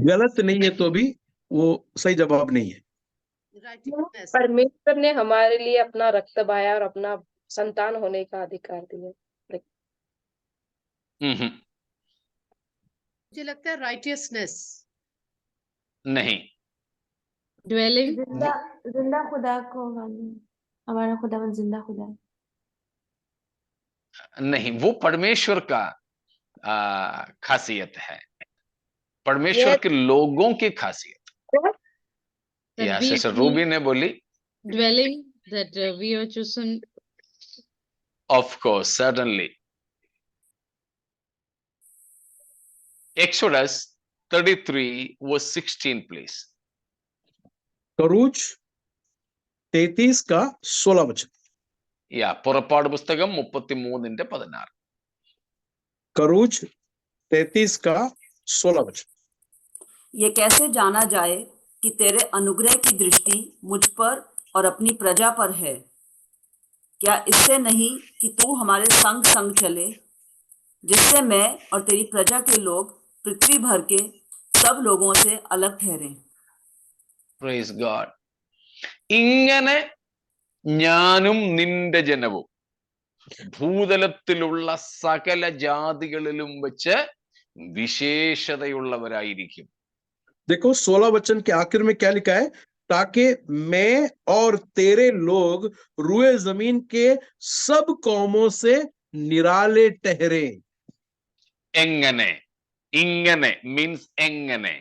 गलत नहीं है तो भी वो सही जवाब नहीं है. परमेश्वर ने हमारे लिए अपना रक्त बहाया और अपना संतान होने का अधिकार दिया. मुझे लगता है राइटियसनेस. नहीं, Dwelling. जिंदा खुदा को मालूम, हमारा खुदावन जिंदा खुदा है. नहीं, वो परमेश्वर का खासियत है, परमेश्वर के लोगों की खासियत. या सिस्टर रूबी ने बोली Dwelling that we are chosen. of course, certainly. Exodus 33 verse 16 please. करूज 33 का 16 वचन. या പുറപ്പാട് പുസ്തകം 33:16. करूज 33 का 16 वचन. ये कैसे जाना जाए कि तेरे अनुग्रह की दृष्टि मुझ पर और अपनी प्रजा पर है? क्या इससे नहीं कि तू हमारे संग संग चले, जिससे मैं और तेरी प्रजा के लोग पृथ्वी भर के सब लोगों से अलग ठहरे. Praise God. ഇങ്ങനെ ഞാനും നിന്റെ ജനവും ഭൂതലത്തിലുള്ള സകല ജാതികളിലും വെച്ച് വിശേഷതയുള്ളവരായിരിക്കും. देखो 16 वचन के आखिर में क्या लिखा है? ताकि मैं और तेरे लोग रुए जमीन के सब कौमों से निराले ठहरे. എങ്ങനെ? ഇങ്ങനെ മീൻസ് എങ്ങനെ?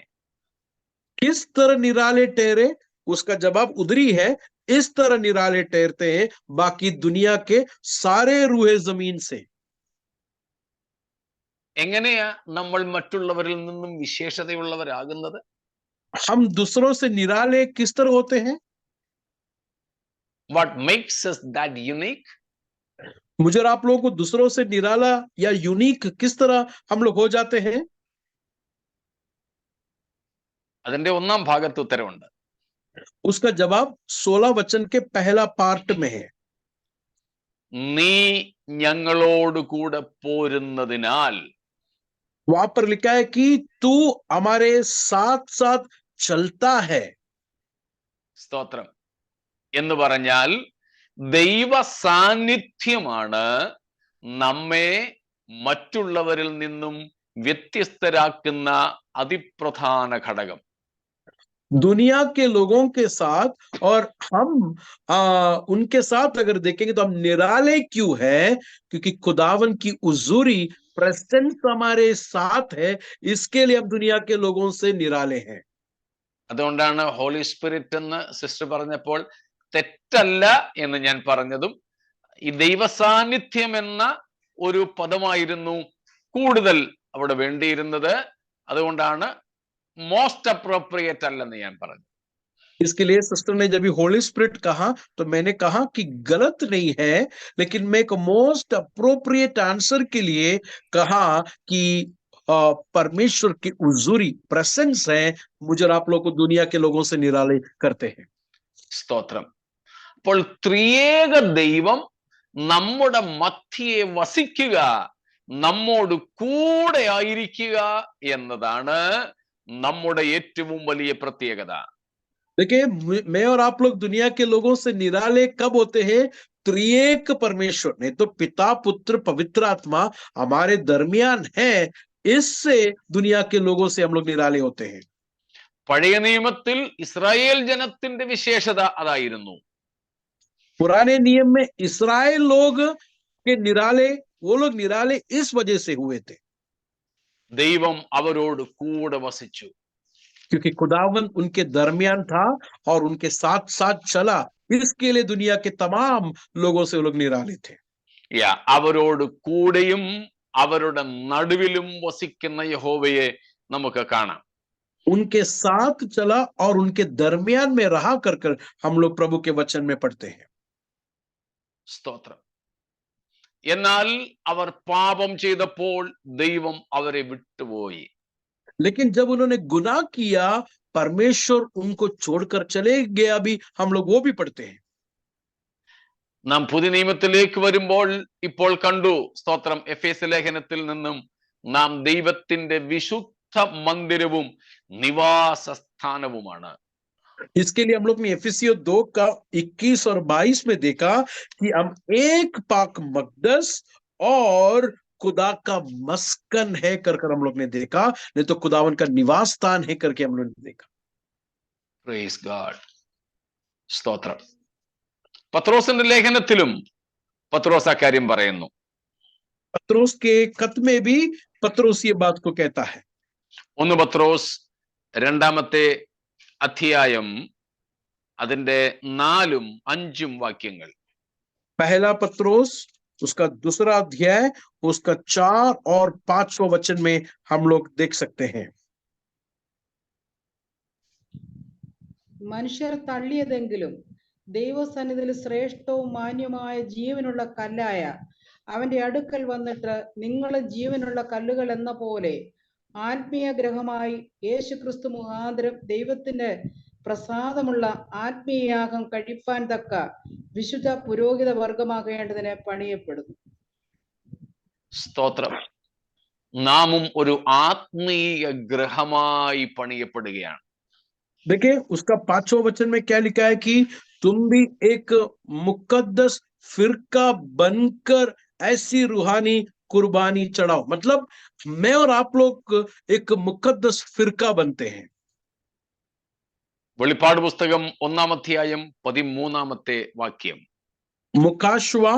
किस तरह निराले ठहरे? उसका जवाब उधर ही है, इस तरह निराले ठहरते हैं बाकी दुनिया के सारे रूहे जमीन से. എങ്ങനെയാ നമ്മൾ മറ്റുള്ളവരിൽ നിന്നും വിശേഷതയുള്ളവരാകുന്നത്? हम दूसरों से निराले किस तरह होते हैं? What makes us that unique? मुझे और आप लोगों को दूसरों से निराला या यूनिक किस तरह हम लोग हो जाते हैं? അതിന്റെ ഒന്നാം ഭാഗത്ത് ഉത്തരവുണ്ട്. उसका जवाब 16 वचन के पहला पार्ट में है. നീ ഞങ്ങളോട് കൂടെ പോരുന്നതിനാൽ. वहां पर लिखा है कि तू हमारे साथ साथ चलता है. സ്തോത്രം. എന്ന് പറഞ്ഞാൽ ദൈവ സാന്നിധ്യമാണ് നമ്മെ മറ്റുള്ളവരിൽ നിന്നും വ്യത്യസ്തരാക്കുന്ന അതിപ്രധാന ഘടകം. दुनिया के लोगों के साथ और हम उनके साथ अगर देखेंगे तो हम निराले क्यों है? क्योंकि खुदावन की हुजूरी प्रेजेंस हमारे साथ है, इसके लिए हम दुनिया के लोगों से निराले हैं. അതുകൊണ്ടാണ് ഹോളി സ്പിരിറ്റ് എന്ന് സിസ്റ്റർ പറഞ്ഞപ്പോൾ തെറ്റല്ല എന്ന് ഞാൻ പറഞ്ഞതും. ഈ ദൈവസാന്നിധ്യം എന്ന ഒരു പദമായിരുന്നു കൂടുതൽ അവിടെ വേണ്ടിയിരുന്നത്. അതുകൊണ്ടാണ് മോസ്റ്റ് അപ്രോപ്രിയേറ്റ് അല്ലെന്ന് ഞാൻ പറഞ്ഞു. इसके लिए सिस्टर ने जब होली स्पिरिट कहा तो मैंने कहा कि गलत नहीं है, लेकिन मैं एक मोस्ट अप्रोप्रिएट आंसर के लिए कहा कि परमेश्वर की हुजूरी प्रेजेंस है मुझे आप लोग को दुनिया के लोगों से निराले करते हैं. സ്തോത്രം. അപ്പോൾ ത്രിയേക ദൈവം നമ്മുടെ മധ്യയെ വസിക്കുക, നമ്മോട് കൂടെ ആയിരിക്കുക എന്നതാണ് നമ്മുടെ ഏറ്റവും വലിയ പ്രത്യേകത. देखिए, मैं और आप लोग दुनिया के लोगों से निराले कब होते हैं? त्रिएक परमेश्वर नहीं तो पिता पुत्र पवित्र आत्मा हमारे दरमियान है, इससे दुनिया के लोगों से हम लोग निराले होते हैं. പഴയ നിയമത്തിൽ ഇസ്രായേൽ ജനത്തിന്റെ വിശേഷത അതായിരുന്നു. पुराने नियम में इस्राएल लोग के निराले, वो लोग निराले इस वजह से हुए थे ദൈവം അവരോട് കൂടെ വസിച്ചു. क्योंकि खुदावन उनके दरमियान था और उनके साथ साथ चला. इसके लिए दुनिया के तमाम लोगों से वो लोग निराले थे. അവരോട് കൂടെയും അവരുടെ നടുവിലും വസിക്കുന്ന യഹോവയെ നമുക്ക് കാണാം. उनके साथ चला और उनके दरमियान में रहा कर हम लोग प्रभु के वचन में पढ़ते हैं. സ്തോത്രം. എന്നാൽ അവർ പാപം ചെയ്തപ്പോൾ ദൈവം അവരെ വിട്ടുപോയി. लेकिन जब उन्होंने गुनाह किया परमेश्वर उनको छोड़कर चले गया भी हम लोग वो भी पढ़ते हैं. നാം പുതിയ നിയമത്തിലേക്ക് വരുമ്പോൾ ഇപ്പോൾ കണ്ടു, സ്തോത്രം, എഫേസ്യ ലേഖനത്തിൽ നിന്നും നാം ദൈവത്തിന്റെ വിശുദ്ധ മന്ദിരവും നിവാസ സ്ഥാനവുമാണ്. इसके लिए हम लोग ने एफिसियों 2 का 21 और 22 में देखा कि हम एक पाक मकदस और खुदा का मस्कन है कर हम लोग ने देखा, नहीं तो खुदावन का निवास स्थान है करके हम लोग ने देखा. Praise God. സ്തോത്രം. പത്രോസിന്റെ ലേഖനത്തിലും പത്രോസ് ആ കാര്യം പറയുന്നു. पत्रोस के खत में भी पत्रोस ये बात को कहता है. 1 പത്രോസ് 2 അധ്യായം അതിന്റെ 4-5 വാക്യങ്ങൾ. पहला पत्रोस उसका दूसरा अध्याय उसका 4 और 5वां वचन में हम लोग देख सकते हैं. മനുഷ്യർ തള്ളിയതെങ്കിലും ദൈവസന്നിധിയിൽ ശ്രേഷ്ഠവും മാന്യമായ ജീവനുള്ള കല്ലായ അവന്റെ അടുക്കൽ വന്നിട്ട് നിങ്ങൾ ജീവനുള്ള കല്ലുകൾ എന്ന പോലെ ആത്മീയ ഗ്രഹമായി യേശുക്രിസ്തു മുഖാന്തരം ദൈവത്തിന്റെ പ്രസാദമുള്ള ആത്മീയയാഗം കഴിപ്പാൻ തക്ക വിശുദ്ധ പുരോഹിത വർഗമാകേണ്ടതിന് പണിയപ്പെടുന്നു. സ്തോത്രം. നാമും ഒരു ആത്മീയ ഗ്രഹമായി പണിയപ്പെടുകയാണ്. देखिए उसका 5वां वचन में क्या लिखा है कि तुम भी एक मुकद्दस फिरका बनकर ऐसी रूहानी कुर्बानी चढ़ाओ. मतलब मैं और आप लोग एक मुकद्दस फिरका बनते हैं. വെളിപ്പാട് പുസ്തകം 1 അധ്യായം 13 വാക്യം. मुकाशवा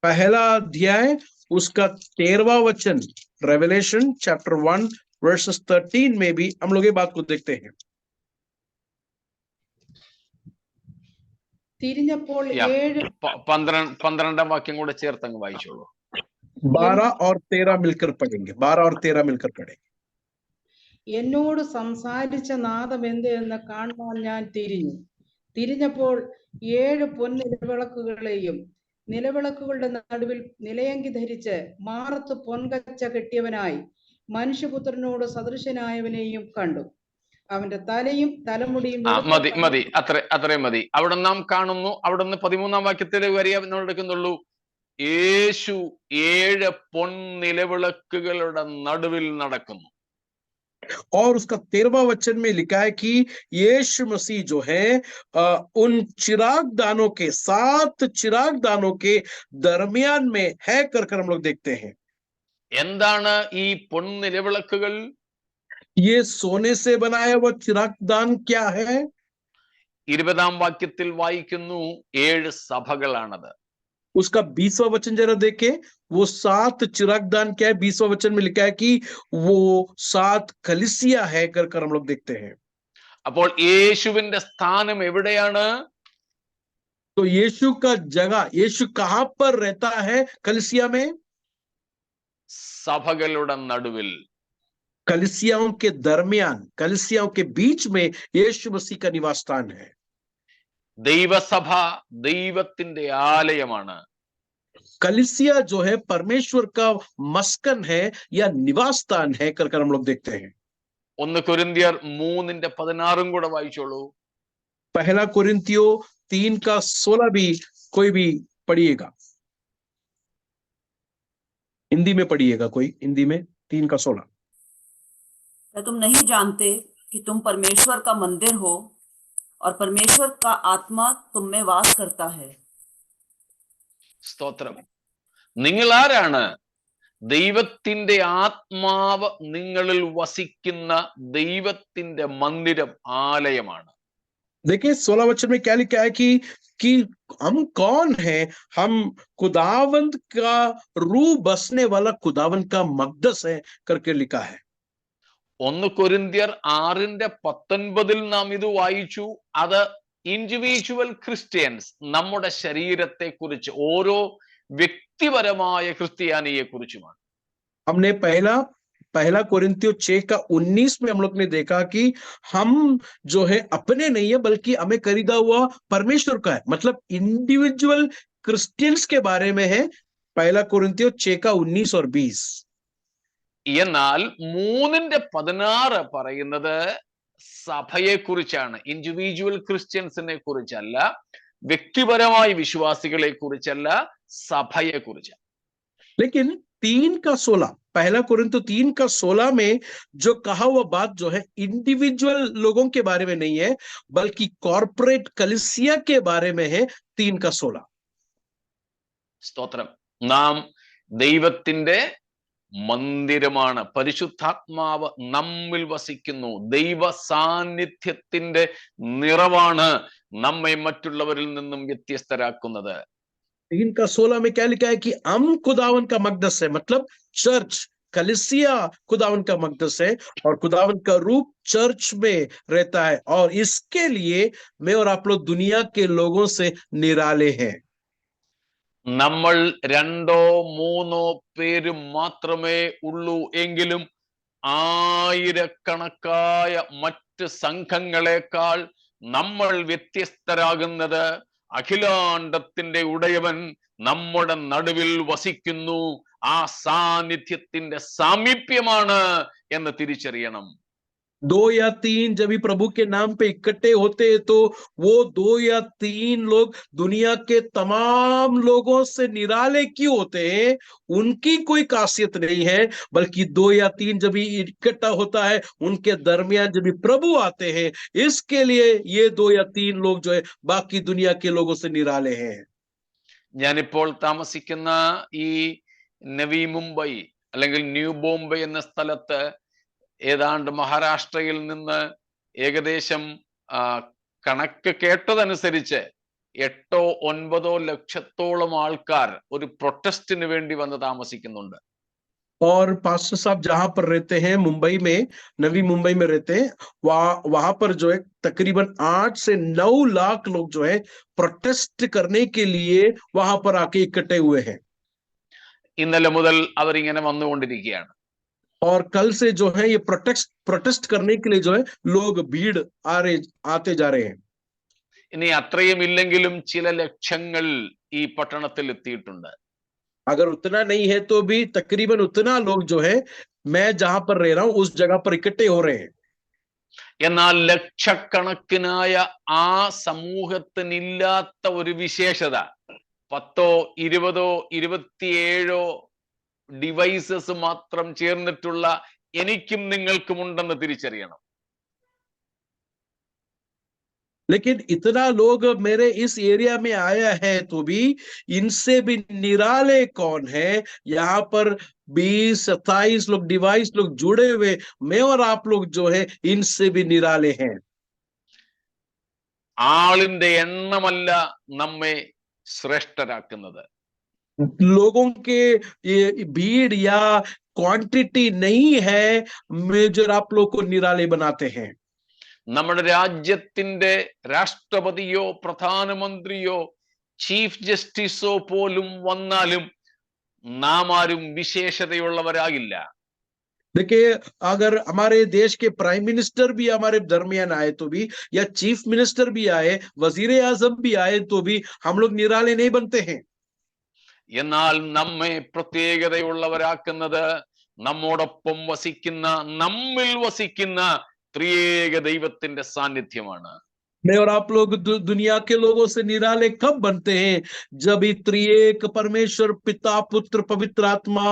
पहला अध्याय उसका 13वां वचन, रेवलेशन चैप्टर 1 वर्सेस 13 में भी हम लोग ये बात को देखते हैं. തിരിഞ്ഞപ്പോൾ 12 വാക്യം കൂടെ ചേർത്തങ്ങ് വായിച്ചോളൂ. 12 और 13 मिलकर पढ़ेंगे. 12 और 13 मिलकर पढ़ेंगे. എന്നോട് സംസാരിച്ച നാദം എന്ത് എന്ന് കാണുവാൻ ഞാൻ തിരിഞ്ഞപ്പോൾ 7 പൊൻനിലവിളക്കുകളെയും നിലവിളക്കുകളുടെ നടുവിൽ നിലയങ്കി ധരിച്ച് മാറത്ത് പൊൻകച്ച കെട്ടിയവനായി മനുഷ്യപുത്രനോട് സദൃശനായവനെയും കണ്ടു. അവന്റെ തലയും തലമുടിയും മതി അത്രയും മതി. അവിടെ നാം കാണുന്നു, അവിടുന്ന് 13 വാക്യത്തിലേക്ക് വരികയെന്നുള്ളൂ. യേശു 7 പൊൻനിലവിളക്കുകളുടെ നടുവിൽ നടക്കുന്നു. और उसका 13वां वचन में लिखा है कि यीशु मसीह जो है उन चिराग दानों के 7 चिराग दानों के दरमियान में है कर हम लोग देखते हैं. എന്താണ് ഈ പൊൻനിലവിളക്കുകൾ? ये सोने से बनाया हुआ चिराग दान क्या है? 20 വാക്യത്തിൽ വായിക്കുന്നു 7 സഭകളാണത്. उसका 20वां वचन जरा देखे, वो 7 चिराग दान क्या है? 20वां वचन में लिखा है कि वो 7 कलीसिया है कर हम लोग देखते हैं. അപ്പോൾ യേശുവിന്റെ സ്ഥാനം എവിടെയാണ്? तो यीशु का जगह, यीशु कहां पर रहता है कलीसिया में? സഭകളുടെ നടുവിൽ. कलीसियाओं के दरमियान, कलीसियाओं के बीच में यीशु मसीह का निवास स्थान है। ദൈവസഭ ദൈവത്തിന്റെ ആലയമാണ്. कलीसिया जो है परमेश्वर का मस्कन है या निवास स्थान है कर हम लोग देखते हैं। 1 കൊരിന്ത്യർ 3:16 കൂടെ വായിച്ചോളൂ. पहला कोरिन्थियों 3:16 भी कोई भी पढ़िएगा, हिंदी में पढ़िएगा, कोई हिंदी में 3:16। क्या तुम नहीं जानते कि तुम परमेश्वर का मंदिर हो और परमेश्वर का आत्मा तुम में वास करता है? സ്തോത്രം. നിങ്ങൾ ആരാണ്? ദൈവത്തിന്റെ ആത്മാവ് നിങ്ങളിൽ വസിക്കുന്ന ദൈവത്തിന്റെ മന്ദിരം, ആലയമാണ്. देखिए 16 वचन में क्या लिखा है कि हम कौन हैं? हम खुदावंद का रूह बसने वाला खुदावंद का मकदस है करके लिखा है। 1 കൊരിന്ത്യർ 6:19 നാം ഇത് വായിച്ചു. അത് ഇൻഡിവിജ്വൽ ക്രിസ്ത്യൻസ്, നമ്മുടെ ശരീരത്തെ കുറിച്ച്, ഓരോ വ്യക്തിപരമായ ക്രിസ്ത്യാനിയെ കുറിച്ചുമാണ്. हमने पहला कोरिन्थियों 6:19 में हम लोग ने देखा कि हम जो है अपने नहीं है बल्कि हमें खरीदा हुआ परमेश्वर का है, मतलब इंडिविजुअल क्रिश्चियंस के बारे में है। पहला कोरिन्थियों 6:19 और 20। എന്നാൽ 3:16 പറയുന്നത് സഭയെ കുറിച്ചാണ്, ഇൻഡിവിജ്വൽ ക്രിസ്ത്യൻസിനെ കുറിച്ചല്ല, വ്യക്തിപരമായ വിശ്വാസികളെ കുറിച്ചല്ല, സഭയെ കുറിച്ചാണ്. लेकिन 3:16, पहला कोरिन्थियों 3:16 में जो कहा हुआ बात जो है इंडिविजुअल लोगों के बारे में नहीं है बल्कि कॉर्पोरेट कलीसिया के बारे में है। 3:16। സ്തോത്രം. നാം ദൈവത്തിന്റെ മന്ദിരമാണ്. പരിശുദ്ധാത്മാവ് നമ്മിൽ വസിക്കുന്നു. ദൈവ സാന്നിധ്യത്തിന്റെ നിറവാണ് നമ്മെ മറ്റുള്ളവരിൽ നിന്നും വ്യത്യസ്തരാക്കുന്നത്. 3:16 में क्या लिखा है कि हम खुदावन का मकदस है, मतलब चर्च, कलीसिया खुदावन का मकदस है और खुदावन का रूप चर्च में रहता है और इसके लिए मैं और आप लोग दुनिया के लोगों से निराले हैं। നമ്മൾ 2-3 പേര് മാത്രമേ ഉള്ളൂ എങ്കിലും ആയിരക്കണക്കായ മറ്റ് സംഘങ്ങളെക്കാൾ നമ്മൾ വ്യത്യസ്തരാകുന്നത് അഖിലാണ്ടത്തിന്റെ ഉടയവൻ നമ്മുടെ നടുവിൽ വസിക്കുന്നു, ആ സാന്നിധ്യത്തിന്റെ സാമീപ്യമാണ് എന്ന് തിരിച്ചറിയണം. 2 या 3 जब भी प्रभु के नाम पे इकट्ठे होते हैं तो वो 2 या 3 लोग दुनिया के तमाम लोगों से निराले क्यों होते हैं? उनकी कोई खासियत नहीं है, बल्कि 2 या 3 जब भी इकट्ठा होता है उनके दरमियान जब भी प्रभु आते हैं, इसके लिए ये 2 या 3 लोग जो है बाकी दुनिया के लोगों से निराले हैं। ഞാനിപ്പോൾ താമസിക്കുന്ന ഈ നവി മുംബൈ അല്ലെങ്കിൽ ന്യൂ ബോംബെ എന്ന സ്ഥലത്ത് ഏതാണ്ട് മഹാരാഷ്ട്രയിൽ നിന്ന് ഏകദേശം കണക്ക് കേട്ടതനുസരിച്ച് 8-9 ലക്ഷത്തോളം ആൾക്കാർ ഒരു പ്രൊട്ടസ്റ്റിന് വേണ്ടി വന്ന് താമസിക്കുന്നുണ്ട്. और पास्टर साहब जहां पर रहते हैं मुंबई में, नवी मुंबई में रहते हैं, वहां पर जो है तकरीबन 8 से 9 लाख लोग जो है प्रोटेस्ट करने के लिए वहां पर आके इकट्ठे हुए हैं। ഇന്നലെ മുതൽ അവരിങ്ങനെ വന്നുകൊണ്ടിരിക്കുകയാണ്. और कल से जो है ये प्रोटेस्ट करने के लिए जो है लोग भीड़ आते जा रहे हैं। ഇനി അത്രയും ഇല്ലെങ്കിലും ചില ലക്ഷങ്ങൾ ഈ പട്ടണത്തിൽ എത്തിയിട്ടുണ്ട്. अगर उतना नहीं है तो भी तकरीबन उतना लोग जो है मैं जहां पर रह रहा हूं उस जगह पर इकट्ठे हो रहे हैं। എന്നാൽ ലക്ഷക്കണക്കിനായ ആ സമൂഹത്തിനില്ലാത്ത ഒരു വിശേഷത 10, 20, 27 ഡിവൈസസ് മാത്രം ചേർന്നിട്ടുള്ള എനിക്കും നിങ്ങൾക്കും ഉണ്ടെന്ന് തിരിച്ചറിയണം. लेकिन इतना लोग मेरे इस एरिया में आया है तो भी इनसे भी निराले कौन है? यहाँ पर 20-27 लोग डिवाइस लोग जुड़े हुए, मैं और आप लोग जो है इनसे भी निराले हैं। ആളിന്റെ എണ്ണമല്ല നമ്മെ ശ്രേഷ്ഠരാക്കുന്നത്. लोगों के ये भीड़ या क्वांटिटी नहीं है मेजर आप लोग को निराले बनाते हैं। നമ്മുടെ രാജ്യത്തിന്റെ രാഷ്ട്രപതിയോ പ്രധാനമന്ത്രിയോ ചീഫ് ജസ്റ്റിസോ പോലും വന്നാലും നാം ആരും വിശേഷതയുള്ളവരാകില്ല. देखिए, अगर हमारे देश के प्राइम मिनिस्टर भी हमारे दरमियान आए तो भी, या चीफ मिनिस्टर भी आए, वजीर आजम भी आए तो भी हम लोग निराले नहीं बनते हैं. എന്നാൽ നമ്മെ പ്രത്യേകതയുള്ളവരാക്കുന്നത് നമ്മോടൊപ്പം വസിക്കുന്ന, നമ്മിൽ വസിക്കുന്ന ത്രിയേക ദൈവത്തിന്റെ സാന്നിധ്യമാണ്. मैं और आप लोग दुनिया के लोगों से निराले कब बनते हैं? जब ही त्रिएक परमेश्वर पिता पुत्र पवित्र आत्मा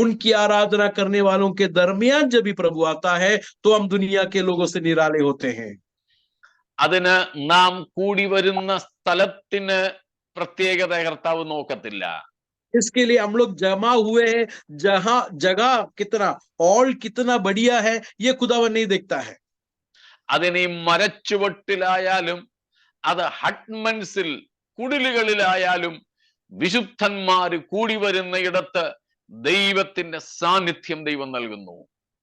उनकी आराधना करने वालों के दरमियान जब भी प्रभु आता है तो हम दुनिया के लोगों से निराले होते हैं. അതിന് നാം കൂടി വരുന്ന സ്ഥലത്തിന് പ്രത്യേകത കർത്താവ് നോക്കത്തില്ല. इसके लिए हम लोग जमा हुए हैं, जहां जगह कितना, हॉल कितना बढ़िया है, ये खुदावन नहीं देखता है. അതിന് മരച്ചുവട്ടിലായാലും അത് ഹട്ട്മൻസിൽ കുടിലുകളിലായാലും വിശുദ്ധന്മാര് കൂടി വരുന്ന ഇടത്ത് ദൈവത്തിന്റെ സാന്നിധ്യം ദൈവം നൽകുന്നു.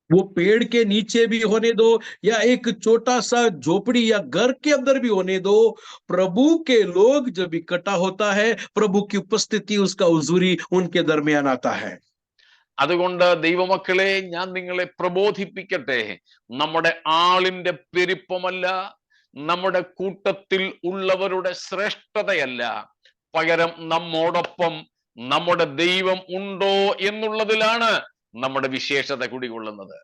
वो पेड़ के नीचे भी होने दो या एक छोटा सा झोपड़ी या घर के अंदर भी होने दो, प्रभु के लोग जब इकट्ठा होता है, प्रभु की उपस्थिति, उसका हुजूरी उनके दरमियान आता है. അതുകൊണ്ട് ദൈവമക്കളെ, ഞാൻ നിങ്ങളെ പ്രബോധിപ്പിക്കട്ടെ. നമ്മുടെ ആളിന്റെ പെരുപ്പമല്ല, നമ്മുടെ കൂട്ടത്തിൽ ഉള്ളവരുടെ ശ്രേഷ്ഠതയല്ല, പകരം നമ്മോടൊപ്പം നമ്മുടെ ദൈവം ഉണ്ടോ എന്നുള്ളതിലാണ് നമ്മുടെ വിശേഷത കുടികൊള്ളുന്നത്.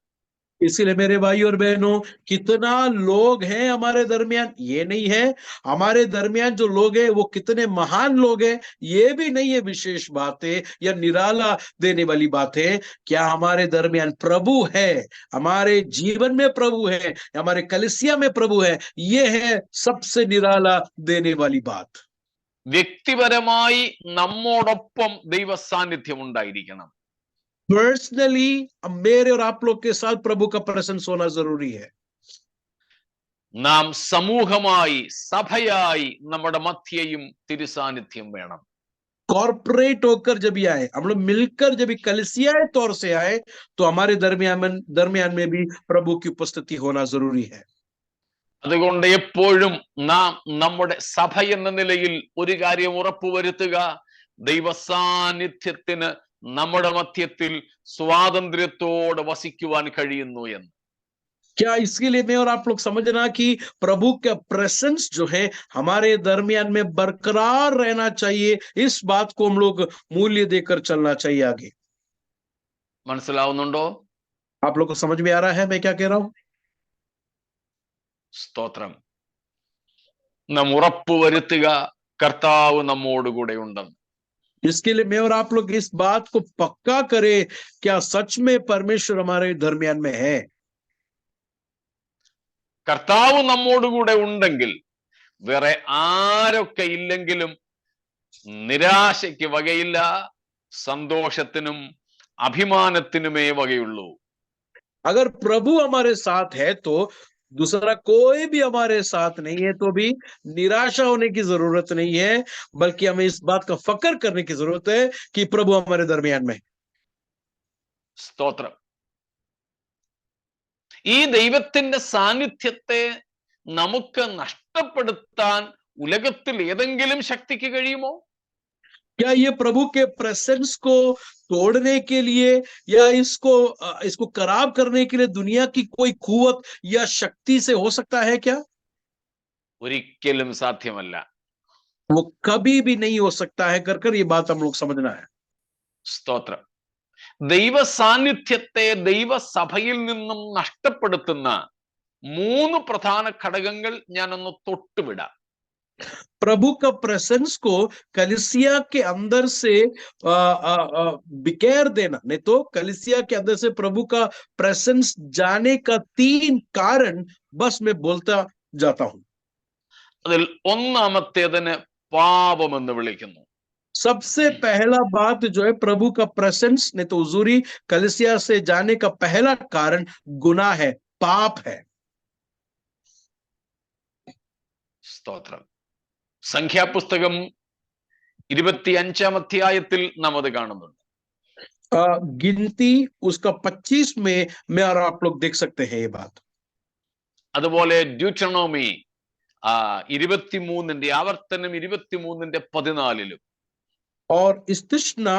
इसीलिए मेरे भाई और बहनों, कितना लोग हैं हमारे दरमियान ये नहीं है, हमारे दरमियान जो लोग हैं वो कितने महान लोग हैं ये भी नहीं है विशेष बातें या निराला देने वाली बातें. क्या हमारे दरमियान प्रभु है, हमारे जीवन में प्रभु है, हमारे कलीसिया में प्रभु है, ये है सबसे निराला देने वाली बात. വ്യക്തിപരമായി നമ്മോടൊപ്പം ദൈവ സാന്നിധ്യം ഉണ്ടായിരിക്കണം. पर्सनली मेरे और आप लोग के साथ प्रभु का प्रेजेंस होना जरूरी है. നാം സമൂഹമായി, സഭയായി നമ്മുടെ മധ്യയും തിരുസാന്നിധ്യം വേണം. कॉर्पोरेट होकर जब भी आए, हम लोग मिलकर जब भी कलीसियाई तौर से आए तो हमारे दरमियान में भी प्रभु की उपस्थिति होना जरूरी है. അതുകൊണ്ട് എപ്പോഴും നാം നമ്മുടെ സഭ എന്ന നിലയിൽ ഒരു കാര്യം ഉറപ്പുവരുത്തുക: ദൈവസാന്നിധ്യത്തിന് നമ്മുടെ മധ്യത്തിൽ സ്വാതന്ത്ര്യത്തോടെ വസിക്കുവാൻ കഴിയുന്നു എന്ന്. क्या इसके लिए मैं और आप लोग समझना कि प्रभु का प्रेजेंस जो है हमारे दरमियान में बरकरार रहना चाहिए, इस बात को हम लोग मूल्य देकर चलना चाहिए आगे. മനസ്സിലാവുന്നുണ്ടോ? आप लोग को समझ में आ रहा है मैं क्या कह रहा हूं? സ്തോത്രം. നാം ഉറപ്പുവരുത്തുക കർത്താവ് നമ്മോടുകൂടെ ഉണ്ടെന്ന്. इसके लिए मैं और आप लोग इस बात को पक्का करें, क्या सच में परमेश्वर हमारे दरमियान में है? കർത്താവ് നമ്മോടുകൂടെ ഉണ്ടെങ്കിൽ വേറെ ആരൊക്കെ ഇല്ലെങ്കിലും നിരാശയ്ക്ക് വകയില്ല, സന്തോഷത്തിനും അഭിമാനത്തിനുമേ വകയുള്ളൂ. अगर प्रभु हमारे साथ है तो दूसरा कोई भी हमारे साथ नहीं है तो भी निराशा होने की जरूरत नहीं है, बल्कि हमें इस बात का फक्र करने की जरूरत है कि प्रभु हमारे दरमियान में. സ്തോത്രം. ഈ ദൈവത്തിന്റെ സാന്നിധ്യത്തെ നമുക്ക് നഷ്ടപ്പെടുത്താൻ ഉലകത്തിൽ ഏതെങ്കിലും ശക്തിക്ക് കഴിയുമോ? क्या ये प्रभु के प्रेजेंस को तोड़ने के लिए या इसको खराब करने के लिए दुनिया की कोई कुवत या शक्ति से हो सकता है क्या? ഒരിക്കലും സാധ്യമല്ല. वो कभी भी नहीं हो सकता है. कर ये बात हम लोग समझना है. സ്തോത്രം. ദൈവ സാന്നിധ്യത്തെ ദൈവസഭയിൽ നിന്നും നഷ്ടപ്പെടുത്തുന്ന 3 പ്രധാന ഘടകങ്ങൾ ഞാനൊന്ന് തൊട്ടുവിടാം. प्रभु का प्रेजेंस को कलीसिया के अंदर से बिखेर देना, नहीं तो कलीसिया के अंदर से प्रभु का प्रेजेंस जाने का 3 कारण बस मैं बोलता जाता हूं. അതിൽ ഒന്നാമത്തേതിന് പാപമെന്ന് വിളിക്കുന്നു. सबसे पहला बात जो है प्रभु का प्रेजेंस, नहीं तो हुजूरी, कलीसिया से जाने का पहला कारण गुनाह है, पाप है. സ്തോത്രം. സംഖ്യാപുസ്തകം 25-ാം അധ്യായത്തിൽ നാം അത് കാണുന്നുണ്ട്. गिनती उसका 25 में मैं और आप लोग देख सकते हैं ये बात. അതുപോലെ ഡ്യൂട്ടറോണോമി 23 ആവർത്തനം 23:14 और स्तिष्णा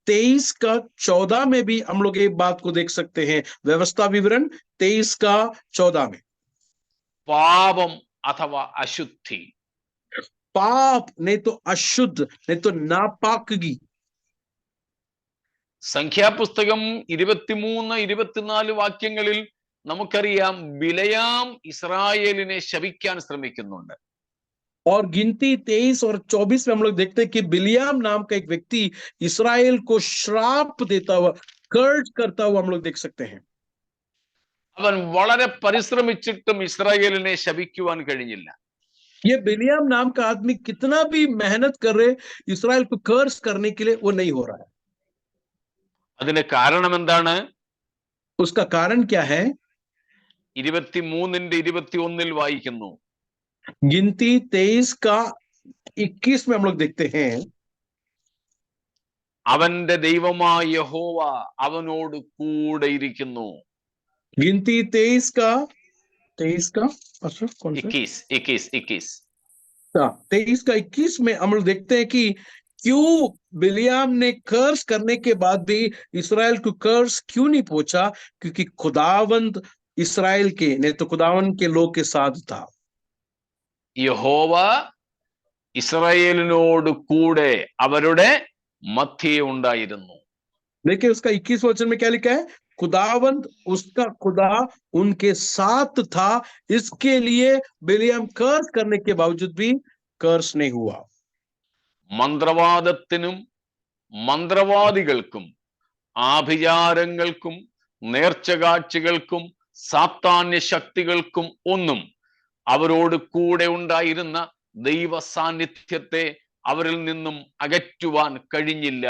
23 का 14 में भी हम लोग एक बात को देख सकते हैं। व्यवस्था विवरण 23 का 14 में പാപം അഥവാ അശുദ്ധി, पाप नहीं तो अशुद्ध, नहीं तो नापाकगी। സംഖ്യാപുസ്തകം 23-24 വാക്യങ്ങളിൽ നമുക്കറിയാം ബിലയാം ഇസ്രായേലിനെ ശപിക്കാൻ ശ്രമിക്കുന്നുണ്ട്. और गिनती 23 और 24 में हम लोग देखते हैं कि बिलियाम नाम का एक व्यक्ति इसराइल को श्राप देता हुआ, कर्ज करता हुआ हम लोग देख सकते हैं। അവൻ വളരെ പരിശ്രമിച്ചിട്ടും ഇസ്രായേലിനെ ശപിക്കുവാൻ കഴിഞ്ഞില്ല. ये बिलियाम नाम का आदमी कितना भी मेहनत कर रहे इसराइल को कर्ज करने के लिए, वो नहीं हो रहा है। അതിന് കാരണം എന്താണ്? उसका कारण क्या है? 23-21 വായിക്കുന്നു. गिनती 23 का 21 में हम लोग देखते हैं, അവന്റെ ദൈവമായ യഹോവ അവനോട് കൂടെ ഇരിക്കുന്നു. गिनती 23 का अच्छा कौन सा? 21. 23 का 21 में हम लोग देखते हैं कि क्यों बिलियाम ने कर्ज करने के बाद भी इसराइल को कर्ज क्यों नहीं पहुंचा? क्योंकि खुदावंद इसराइल के नहीं तो खुदावंद के लोग के साथ था। യഹോവ ഇസ്രായേലിനോട് കൂടെ അവരുടെ മധ്യേ ഉണ്ടായിരുന്നു. देखिए उसका 21 वचन में क्या लिखा है? खुदावंद उसका खुदा उनके साथ था, इसके लिए बिलियाम कर्ज करने के बावजूद भी कर्ज नहीं हुआ। മന്ത്രവാദത്തിനും മന്ത്രവാദികൾക്കും ആഭിചാരങ്ങൾക്കും നേർച്ചകാഴ്ചകൾക്കും സാത്താന്യ ശക്തികൾക്കും ഒന്നും അവരോട് കൂടെ ഉണ്ടായിരുന്ന ദൈവ സാന്നിധ്യത്തെ അവരിൽ നിന്നും അകറ്റുവാൻ കഴിഞ്ഞില്ല.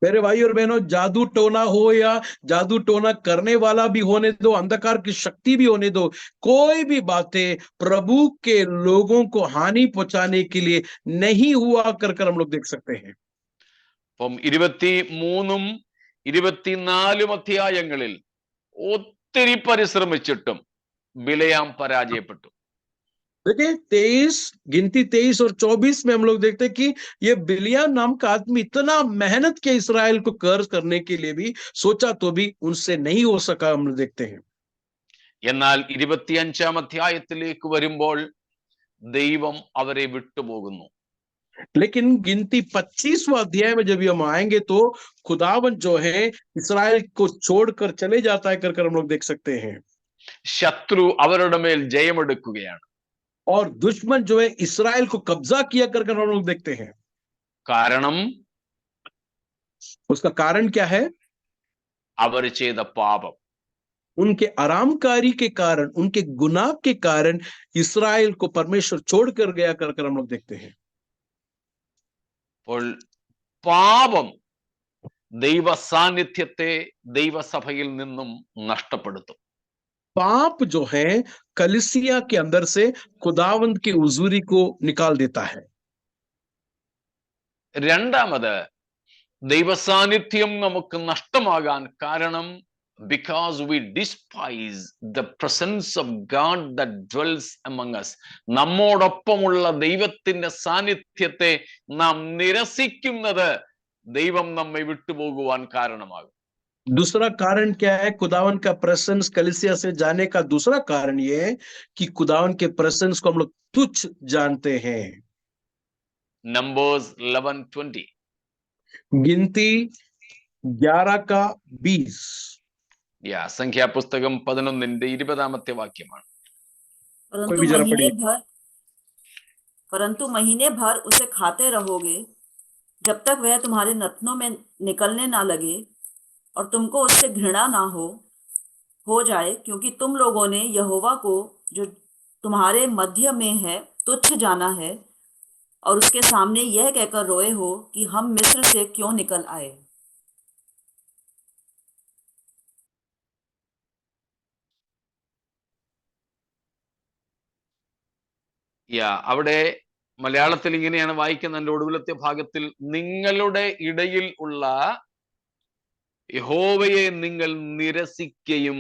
मेरे भाई और बहनों, जादू टोना हो या जादू टोना करने वाला भी होने दो, अंधकार की शक्ति भी होने दो, कोई भी बातें प्रभु के लोगों को हानि पहुंचाने के लिए नहीं हुआ कर हम लोग देख सकते हैं। അപ്പം 23-24 അധ്യായങ്ങളിൽ ഒത്തിരി പരിശ്രമിച്ചിട്ടും ബിലയാം പരാജയപ്പെട്ടു. देखिए 23 गिनती 23 और 24 में हम लोग देखते हैं कि ये बिलियाम नाम का आदमी इतना मेहनत किया इसराइल को कर्ज करने के लिए भी, सोचा तो भी उनसे नहीं हो सका, हम लोग देखते हैं। എന്നാൽ 25 അധ്യായത്തിലേക്ക് വരുമ്പോൾ ദൈവം അവരെ വിട്ടുപോകുന്നു. लेकिन गिनती 25वां अध्याय में जब हम आएंगे तो खुदावन जो है इसराइल को छोड़कर चले जाता है कर हम लोग देख सकते हैं। ശത്രു അവരുടെ മേൽ ജയമെടുക്കുകയാണ്. और दुश्मन जो है इसराइल को कब्जा किया कर हम लोग देखते हैं। കാരണം उसका कारण क्या है? അവർ ചെയ്ത പാപം. उनके आरामकारी के कारण, उनके गुनाह के कारण इसराइल को परमेश्वर छोड़कर गया कर हम लोग देखते हैं। അപ്പോൾ പാപം ദൈവ സാന്നിധ്യത്തെ ദൈവസഭയിൽ നിന്നും നഷ്ടപ്പെടുത്തും. पाप जो है कलीसिया के अंदर से खुदावंद की हुजूरी को निकाल देता है। രണ്ടാമത് ദൈവ സാന്നിധ്യം നമുക്ക് നഷ്ടമാകാൻ കാരണം because we despise the presence of God that dwells among us. നമ്മോടൊപ്പമുള്ള ദൈവത്തിന്റെ സാന്നിധ്യത്തെ നാം നിരസിക്കുന്നത് ദൈവം നമ്മെ വിട്ടുപോകുവാൻ കാരണമാകും. दूसरा कारण क्या है? खुदावन का प्रेजेंस कलीसिया से जाने का दूसरा कारण ये है कि खुदावन के प्रेजेंस को हम लोग तुच्छ जानते हैं। Numbers 11:20. गिनती 11 का 20। സംഖ്യാപുസ്തകം 11:20 വാക്യമാണ്. परंतु महीने भर उसे खाते रहोगे जब तक वह तुम्हारे नथनों में निकलने ना लगे और तुमको उससे घृणा ना हो जाए, क्योंकि तुम लोगों ने यहोवा को जो तुम्हारे मध्य में है तुच्छ जाना है और उसके सामने यह कहकर रोए हो कि हम मिस्र से क्यों निकल आए। അവിടെ മലയാളത്തിൽ ഇങ്ങനെയാണ് വായിക്കുന്ന ഒടുവിലത്തെ ഭാഗത്തിൽ, നിങ്ങളുടെ ഇടയിൽ ഉള്ള യഹോവയെ നിങ്ങൾ നിരസിക്കുകയും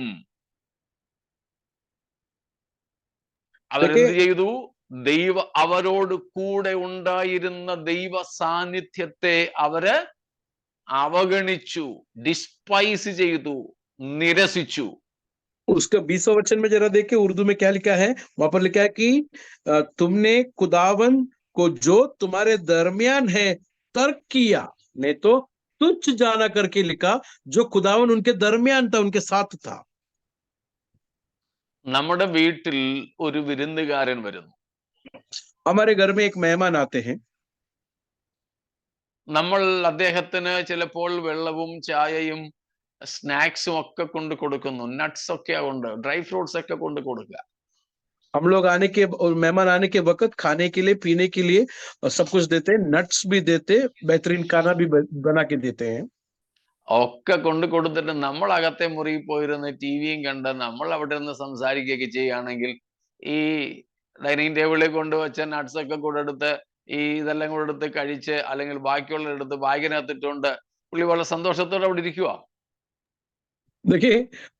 അവരെന്ത് ചെയ്തു? അവരോട് കൂടെ ഉണ്ടായിരുന്ന ദൈവ സാന്നിധ്യത്തെ അവര് അവഗണിച്ചു, ഡിസ്പൈസ് ചെയ്തു, നിരസിച്ചു. उसका 20वां वचन में जरा देखिए उर्दू में क्या लिखा है। वहां पर लिखा है कि तुमने खुदावन को जो तुम्हारे दरमियान है तर्क किया, नहीं तो तुच्छ जाना करके लिखा, जो खुदावन उनके दरमियान था, उनके साथ था। നമ്മുടെ വീട്ടിൽ ഒരു വിരുന്നുകാരൻ വരുന്നു. हमारे घर में एक मेहमान आते हैं, നമ്മൾ അദ്ദേഹത്തിന് ചിലപ്പോൾ വെള്ളവും ചായയും സ്നാക്സും ഒക്കെ കൊണ്ട് കൊടുക്കുന്നു, നട്ട്സ് ഒക്കെ കൊണ്ട്, ഡ്രൈ ഫ്രൂട്ട്സ് ഒക്കെ കൊണ്ട് കൊടുക്കുക. हम लोग आने के और मेहमान आने के वक्त खाने के लिए पीने के लिए सब कुछ देते हैं, नट्स भी देते, बेहतरीन खाना भी बना के देते हैं। ഒക്കെ കൊണ്ട് കൊടുത്തിട്ട് നമ്മൾ അകത്തെ മുറിയിൽ പോയിരുന്ന് ടിവിയും കണ്ട് നമ്മൾ അവിടെ നിന്ന് സംസാരിക്കുകയൊക്കെ ചെയ്യുകയാണെങ്കിൽ ഈ ഡൈനിങ് ടേബിളിൽ കൊണ്ടുവച്ച നട്ട്സ് ഒക്കെ കൊടുത്ത് ഈ ഇതെല്ലാം കൊടുത്ത് കഴിച്ച് അല്ലെങ്കിൽ ബാക്കിയുള്ള എടുത്ത് ബാഗിനകത്തിട്ടുകൊണ്ട് പുള്ളി വളരെ സന്തോഷത്തോടെ അവിടെ ഇരിക്കുക. देखिए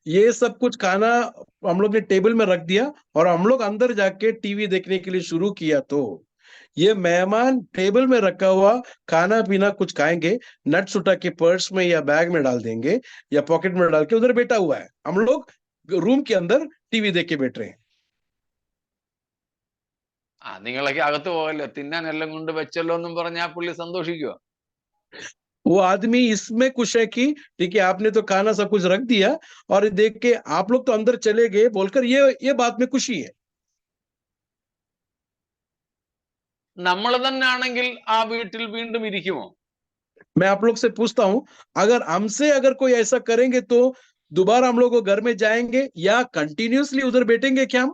ये सब कुछ खाना हम लोग ने टेबल में रख दिया और हम लोग अंदर जाके टीवी देखने के लिए शुरू किया, तो ये मेहमान टेबल में रखा हुआ खाना पीना कुछ खाएंगे, नट्स उठा के पर्स में या बैग में डाल देंगे या पॉकेट में डाल के उधर बैठा हुआ है, हम लोग रूम के अंदर टीवी देख के बैठ रहे हैं। നിങ്ങളൊക്കെ അകത്ത് പോകല്ലോ, തിന്നാൻ എല്ലാം കൊണ്ട് വെച്ചല്ലോ എന്നും പറഞ്ഞാൽ പുള്ളി സന്തോഷിക്കുക. वो आदमी इसमें खुश है कि ठीक है आपने तो खाना सब कुछ रख दिया और देख के आप लोग तो अंदर चले गए बोलकर ये बात में खुशी है। നമ്മൾ തന്നെ ആണെങ്കിൽ ആ വീട്ടിൽ വീണ്ടും ഇരിക്കുമോ? मैं आप लोग से पूछता हूं, अगर हमसे अगर कोई ऐसा करेंगे तो दोबारा हम लोग को घर में जाएंगे या कंटिन्यूसली उधर बैठेंगे क्या हम?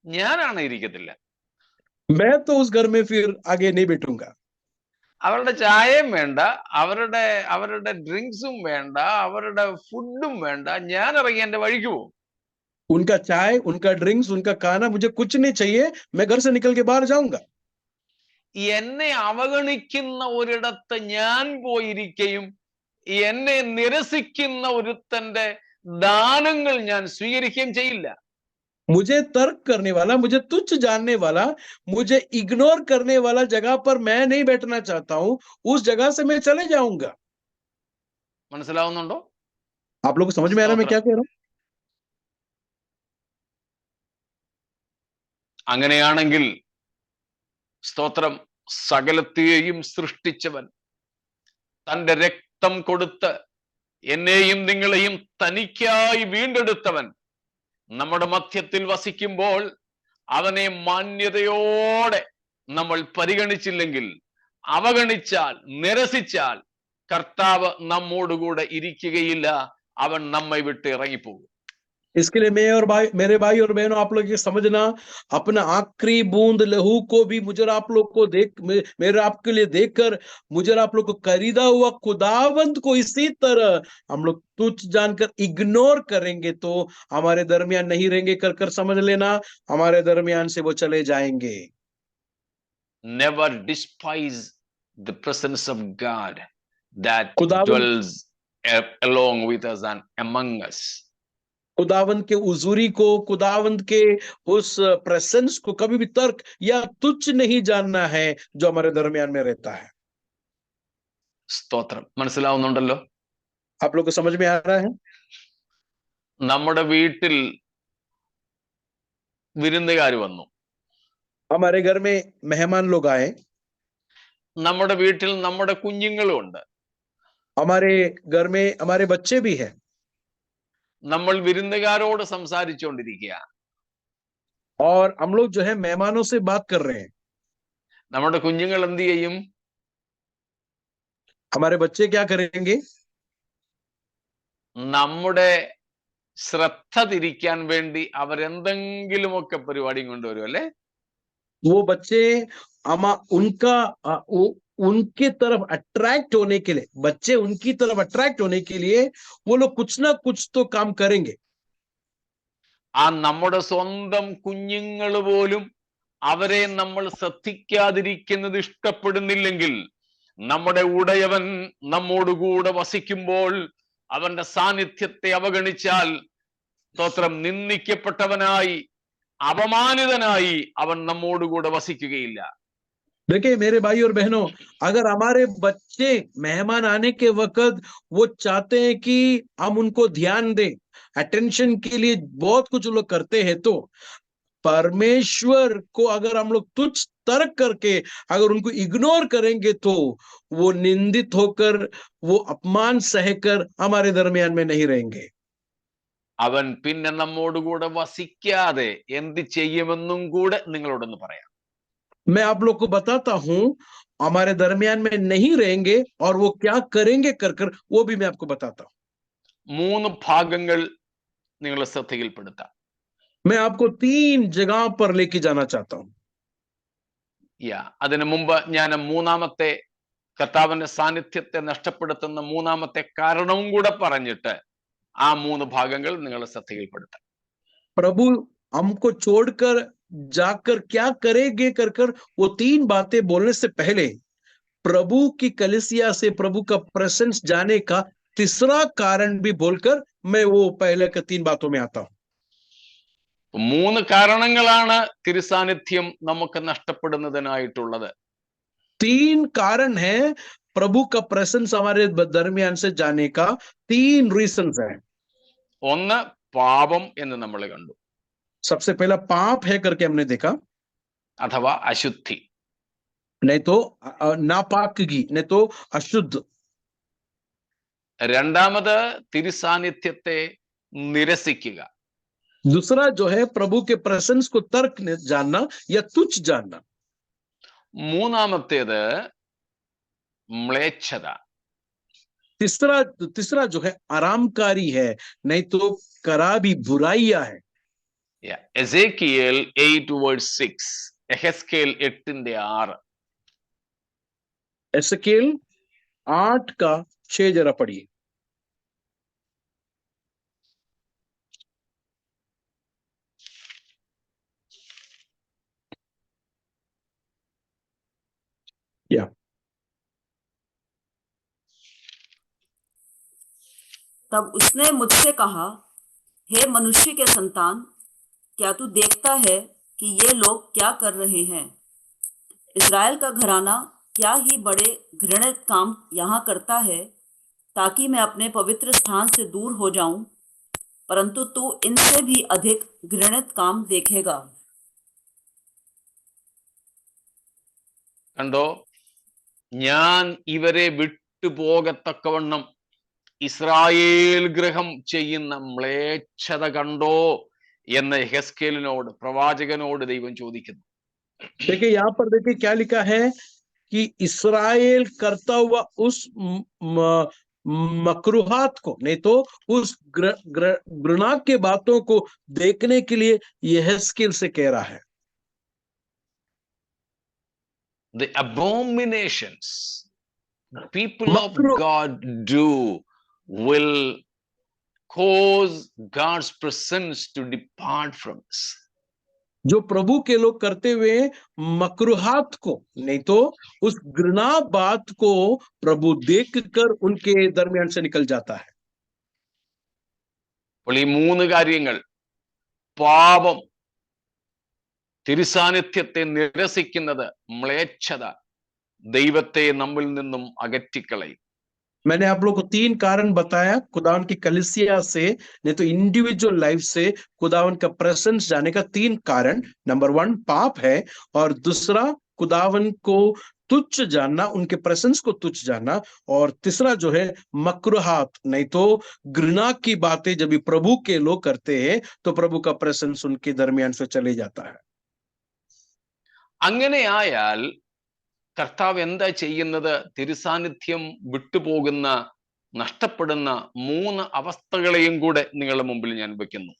ഞാനാണ് ഇരിക്കത്തില്ല. मैं तो उस घर में फिर आगे नहीं बैठूंगा। അവരുടെ ചായയും വേണ്ട, അവരുടെ ഡ്രിങ്ക്സും വേണ്ട, അവരുടെ ഫുഡും വേണ്ട, ഞാൻ ഇറങ്ങി എന്റെ വഴിക്ക് പോകും. उनका चाय, उनका ड्रिंक्स, उनका खाना मुझे कुछ नहीं चाहिए, मैं घर से निकल के बाहर जाऊंगा। എന്നെ അവഗണിക്കുന്ന ഒരിടത്ത് ഞാൻ പോയിരിക്കുകയും എന്നെ നിരസിക്കുന്ന ഒരുത്തന്റെ ദാനങ്ങൾ ഞാൻ സ്വീകരിക്കുകയും ചെയ്യില്ല. मुझे तर्क करने वाला, मुझे तुच्छ जानने वाला, मुझे इग्नोर करने वाला जगह पर मैं नहीं बैठना चाहता हूं, उस जगह से मैं चले जाऊंगा। മനസ്സിലാവുന്നുണ്ടോ? आप लोग को समझ में आ रहा है मैं क्या कह रहा हूं? അങ്ങനെയാണെങ്കിൽ സ്തോത്രം, സകലത്തെയും സൃഷ്ടിച്ചവൻ തന്റെ രക്തം കൊടുത്ത് എന്നെയും നിങ്ങളെയും തനിക്കായി വീണ്ടെടുത്തവൻ നമ്മുടെ മധ്യത്തിൽ വസിക്കുമ്പോൾ അവനെ മാന്യതയോടെ നമ്മൾ പരിഗണിച്ചില്ലെങ്കിൽ, അവഗണിച്ചാൽ, നിരസിച്ചാൽ കർത്താവ് നമ്മോടുകൂടെ ഇരിക്കുകയില്ല, അവൻ നമ്മെ വിട്ട് ഇറങ്ങിപ്പോകും. इसके लिए मैं और भाई, मेरे भाई और बहनों, आप लोग ये समझना, अपना आखिरी बूंद लहू को भी मुझे आप लोग को मेरे आपके लिए देखकर मुझे आप लोग को खरीदा हुआ खुदावंत को इसी तरह हम लोग तुच्छ जानकर इग्नोर करेंगे तो हमारे दरमियान नहीं रहेंगे, कर समझ लेना, हमारे दरमियान से वो चले जाएंगे। Never despise the presence of God that dwells along with us and among us. खुदावंत के हुजूरी को, खुदावंत के उस प्रेजेंस को कभी भी तर्क या तुच्छ नहीं जानना है जो हमारे दरमियान में रहता है। സ്തോത്രം, മനസ്സിലാവുന്നുണ്ടല്ലോ? आप लोग को समझ में आ रहा है? നമ്മുടെ വീട്ടിൽ വിരുന്നുകാർ വന്നു, हमारे घर में मेहमान लोग आए, നമ്മുടെ വീട്ടിൽ നമ്മുടെ കുഞ്ഞുങ്ങളും ഉണ്ട്, हमारे घर में हमारे बच्चे भी हैं, നമ്മൾ വിരുന്നുകാരോട് സംസാരിച്ചുകൊണ്ടിരിക്കുക, और हम लोग जो है मेहमानों से बात कर रहे हैं। നമ്മുടെ കുഞ്ഞുങ്ങൾ എന്ത് ചെയ്യും? हमारे बच्चे क्या करेंगे? നമ്മുടെ ശ്രദ്ധ തിരിക്കാൻ വേണ്ടി അവരെന്തെങ്കിലുമൊക്കെ പരിപാടിയും കൊണ്ടുവരും, അല്ലെ? वो बच्चे उनके तरफ अट्रैक्ट होने के लिए, बच्चे उनकी तरफ अट्रैक्ट होने के लिए वो लोग कुछ ना कुछ तो काम करेंगे। ആ നമ്മുടെ സ്വന്തം കുഞ്ഞുങ്ങൾ പോലും അവരെ നമ്മൾ ശ്രദ്ധിക്കാതിരിക്കുന്നത് ഇഷ്ടപ്പെടുന്നില്ലെങ്കിൽ, നമ്മുടെ ഉടയവൻ നമ്മോടുകൂടെ വസിക്കുമ്പോൾ അവന്റെ സാന്നിധ്യത്തെ അവഗണിച്ചാൽ സ്തോത്രം, നിന്ദിക്കപ്പെട്ടവനായി അപമാനിതനായി അവൻ നമ്മോടുകൂടെ വസിക്കുകയില്ല. देखिए मेरे भाई और बहनों, अगर हमारे बच्चे मेहमान आने के वक्त वो चाहते हैं कि हम उनको ध्यान दें, अटेंशन के लिए बहुत कुछ लोग करते हैं, तो परमेश्वर को अगर हम लोग तुच्छ तर्क करके अगर उनको इग्नोर करेंगे तो वो निंदित होकर, वो अपमान सहकर हमारे दरमियान में नहीं रहेंगे. അവൻ പിന്നെ നമ്മോടുകൂടെ വസിക്കാതെ എന്ത് ചെയ്യുമെന്നും കൂടെ നിങ്ങളോടൊന്ന് പറയാം. मैं आप लोग को बताता हूं, हमारे दरमियान में नहीं रहेंगे और वो क्या करेंगे कर कर वो भी मैं आपको बताता हूं. 3 ഭാഗങ്ങൾ നിങ്ങളെ ശ്രദ്ധയിൽപ്പെടുത്താം. मैं आपको 3 जगह पर लेके जाना चाहता हूं. അതിനു മുമ്പ് ഞാൻ മൂന്നാമത്തെ കർത്താവിന്റെ സാന്നിധ്യത്തെ നഷ്ടപ്പെടുത്തുന്ന മൂന്നാമത്തെ കാരണവും കൂടെ പറഞ്ഞിട്ട് ആ 3 ഭാഗങ്ങൾ നിങ്ങളെ ശ്രദ്ധയിൽപ്പെടുത്താം. प्रभु हमको छोड़कर जाकर क्या करेंगे कर कर वो 3 बातें बोलने से पहले प्रभु की कलीसिया से प्रभु का प्रेजेंस जाने का तीसरा कारण भी बोलकर मैं वो पहले के 3 बातों में आता हूं. 3 കാരണങ്ങളാണ് തിരുസാന്നിധ്യം നമുക്ക് നഷ്ടപ്പെടുന്നതിനായിട്ടുള്ളത്. 3 कारण है प्रभु का प्रेजेंस हमारे दरमियान से जाने का 3 रीजंस है. ഒന്ന്, പാപം എന്ന് നമ്മൾ കണ്ടു, सबसे पहला पाप है करके हमने देखा, അഥവാ അശുദ്ധി. नहीं तो नापाकगी, नहीं तो अशुद्ध. രണ്ടാമത്, തിരുസാന്നിധ്യത്തെ നിരസിക്കുക. दूसरा जो है प्रभु के प्रेजेंस को तर्क जानना या तुच्छ जानना. മൂന്നാമത്തേത് മ്ലേച്ഛത. तीसरा जो है आरामकारी है, नहीं तो खराबी, बुराइयां है. എസേക്കിയേൽ 8:6, എഹെസ്കേൽ 8:6. एसकेल 8:6 जरा पढ़िए. या तब उसने मुझसे कहा, हे मनुष्य के संतान, क्या तू देखता है कि ये लोग क्या कर रहे हैं? इस्राएल का घराना क्या ही बड़े घृणित काम यहाँ करता है, ताकि मैं अपने पवित्र स्थान से दूर हो जाऊं, परंतु तू इनसे भी अधिक घृणित काम देखेगा. കണ്ടോ, ഞാൻ ഇവരെ വിട്ടുപോകത്തക്കവണ്ണം ഇസ്രായേൽ ഗൃഹം ചെയ്യുന്ന മ്ലേച്ഛത കണ്ടോ എന്ന് എഹെസ്കേലിനോട്, പ്രവാചകനോട് ദൈവം ചോദിക്കുന്നു. देखिए यहाँ पर देखिए क्या लिखा है कि इस्राएल करता हुआ उस मकरूहात को, नहीं तो उस घृणा के बातों को देखने के लिए यहेजकेल से कह रहा है. The abominations people of God do will cause God's presence to depart from us. जो प्रभु के लोग करते हुए मकरूहात को, नहीं तो उस घृणा बात को प्रभु देखकर उनके दरमियान से निकल जाता है. അപ്പോൾ ഈ 3 കാര്യങ്ങൾ, പാപം, തിരുസാന്നിധ്യത്തെ നിരസിക്കുന്നത്, മ്ലേച്ഛത, ദൈവത്തെ നമ്മിൽ നിന്നും അകറ്റിക്കളയും. मैंने आप लोग को 3 कारण बताया, खुदावन की कलीसिया से, नहीं तो इंडिविजुअल लाइफ से खुदावन का प्रेजेंस जाने का 3 कारण. नंबर 1 पाप है, और दूसरा खुदावन को तुच्छ जानना, उनके प्रेजेंस को तुच्छ जानना, और तीसरा जो है मकरूहात, नहीं तो घृणा की बातें जब भी प्रभु के लोग करते हैं तो प्रभु का प्रेजेंस उनके दरमियान से चले जाता है. അങ്ങനെയായാൽ കർത്താവ് എന്താ ചെയ്യുന്നത്? തിരുസാന്നിധ്യം വിട്ടുപോകുന്ന, നഷ്ടപ്പെടുന്ന 3 അവസ്ഥകളെയും കൂടെ നിങ്ങളുടെ മുമ്പിൽ ഞാൻ വെക്കുന്നു.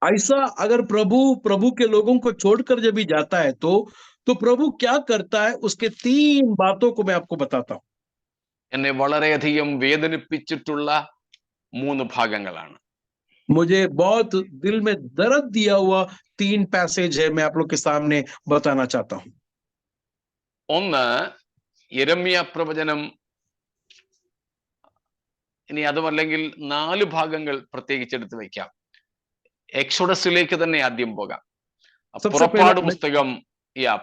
ऐसा अगर प्रभु के लोगों को छोड़कर जब भी जाता है तो प्रभु क्या करता है, उसके 3 बातों को मैं आपको बताता हूं. എന്നെ വളരെയധികം വേദനിപ്പിച്ചിട്ടുള്ള 3 ഭാഗങ്ങളാണ്. मुझे बहुत दिल में दर्द दिया हुआ 3 पैसेज है, मैं आप लोग के सामने बताना चाहता हूं. ഒന്ന്, യെരമ്യ പ്രവചനം, ഇനി അതുമല്ലെങ്കിൽ 4 ഭാഗങ്ങൾ പ്രത്യേകിച്ച് എടുത്തു വയ്ക്കാം. എക്സോഡസിലേക്ക് തന്നെ ആദ്യം പോകാം. सबसे പുറപ്പാട് पहला പുസ്തകം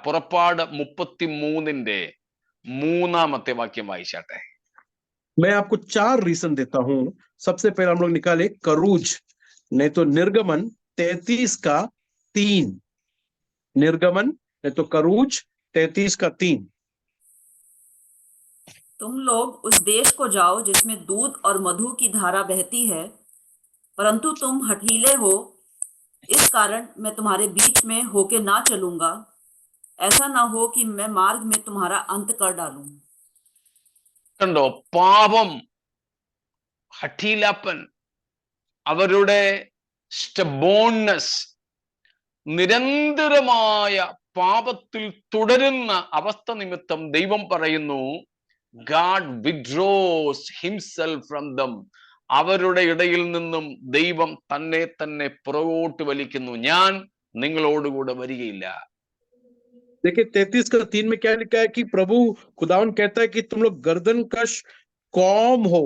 പുറപ്പാട് 33 മൂന്നാമത്തെ വാക്യം വായിച്ചാട്ടെ. मैं आपको 4 रीजन देता हूं. सबसे पहला हम लोग निकाले करूज, नहीं तो निर्गमन 33 का 3. निर्गमन नहीं तो करूज 33 का 3. तुम लोग उस देश को जाओ जिसमें दूध और मधु की धारा बहती है, परंतु तुम हठीले हो, इस कारण मैं तुम्हारे बीच में होके ना चलूंगा, ऐसा ना हो कि मैं मार्ग में तुम्हारा अंत कर डालूं. കണ്ടോ, പാപം, ഹഠീലാപ്പൻ, അവരുടെ സ്റ്റബോൺനെസ്, നിരന്തരമായ പാപത്തിൽ തുടരുന്ന അവസ്ഥ നിമിത്തം ദൈവം പറയുന്നു, God withdraws himself from them. അവരുടെ ഇടയിൽ നിന്നും ദൈവം തന്നെ തന്നെ പുറകോട്ട് വലിക്കുന്നു. ഞാൻ നിങ്ങളോടുകൂടെ വരികയില്ല. देखिए 33 का 3 में क्या लिखा है कि प्रभु खुदावन कहता है कि तुम लोग गर्दनकश कौम हो,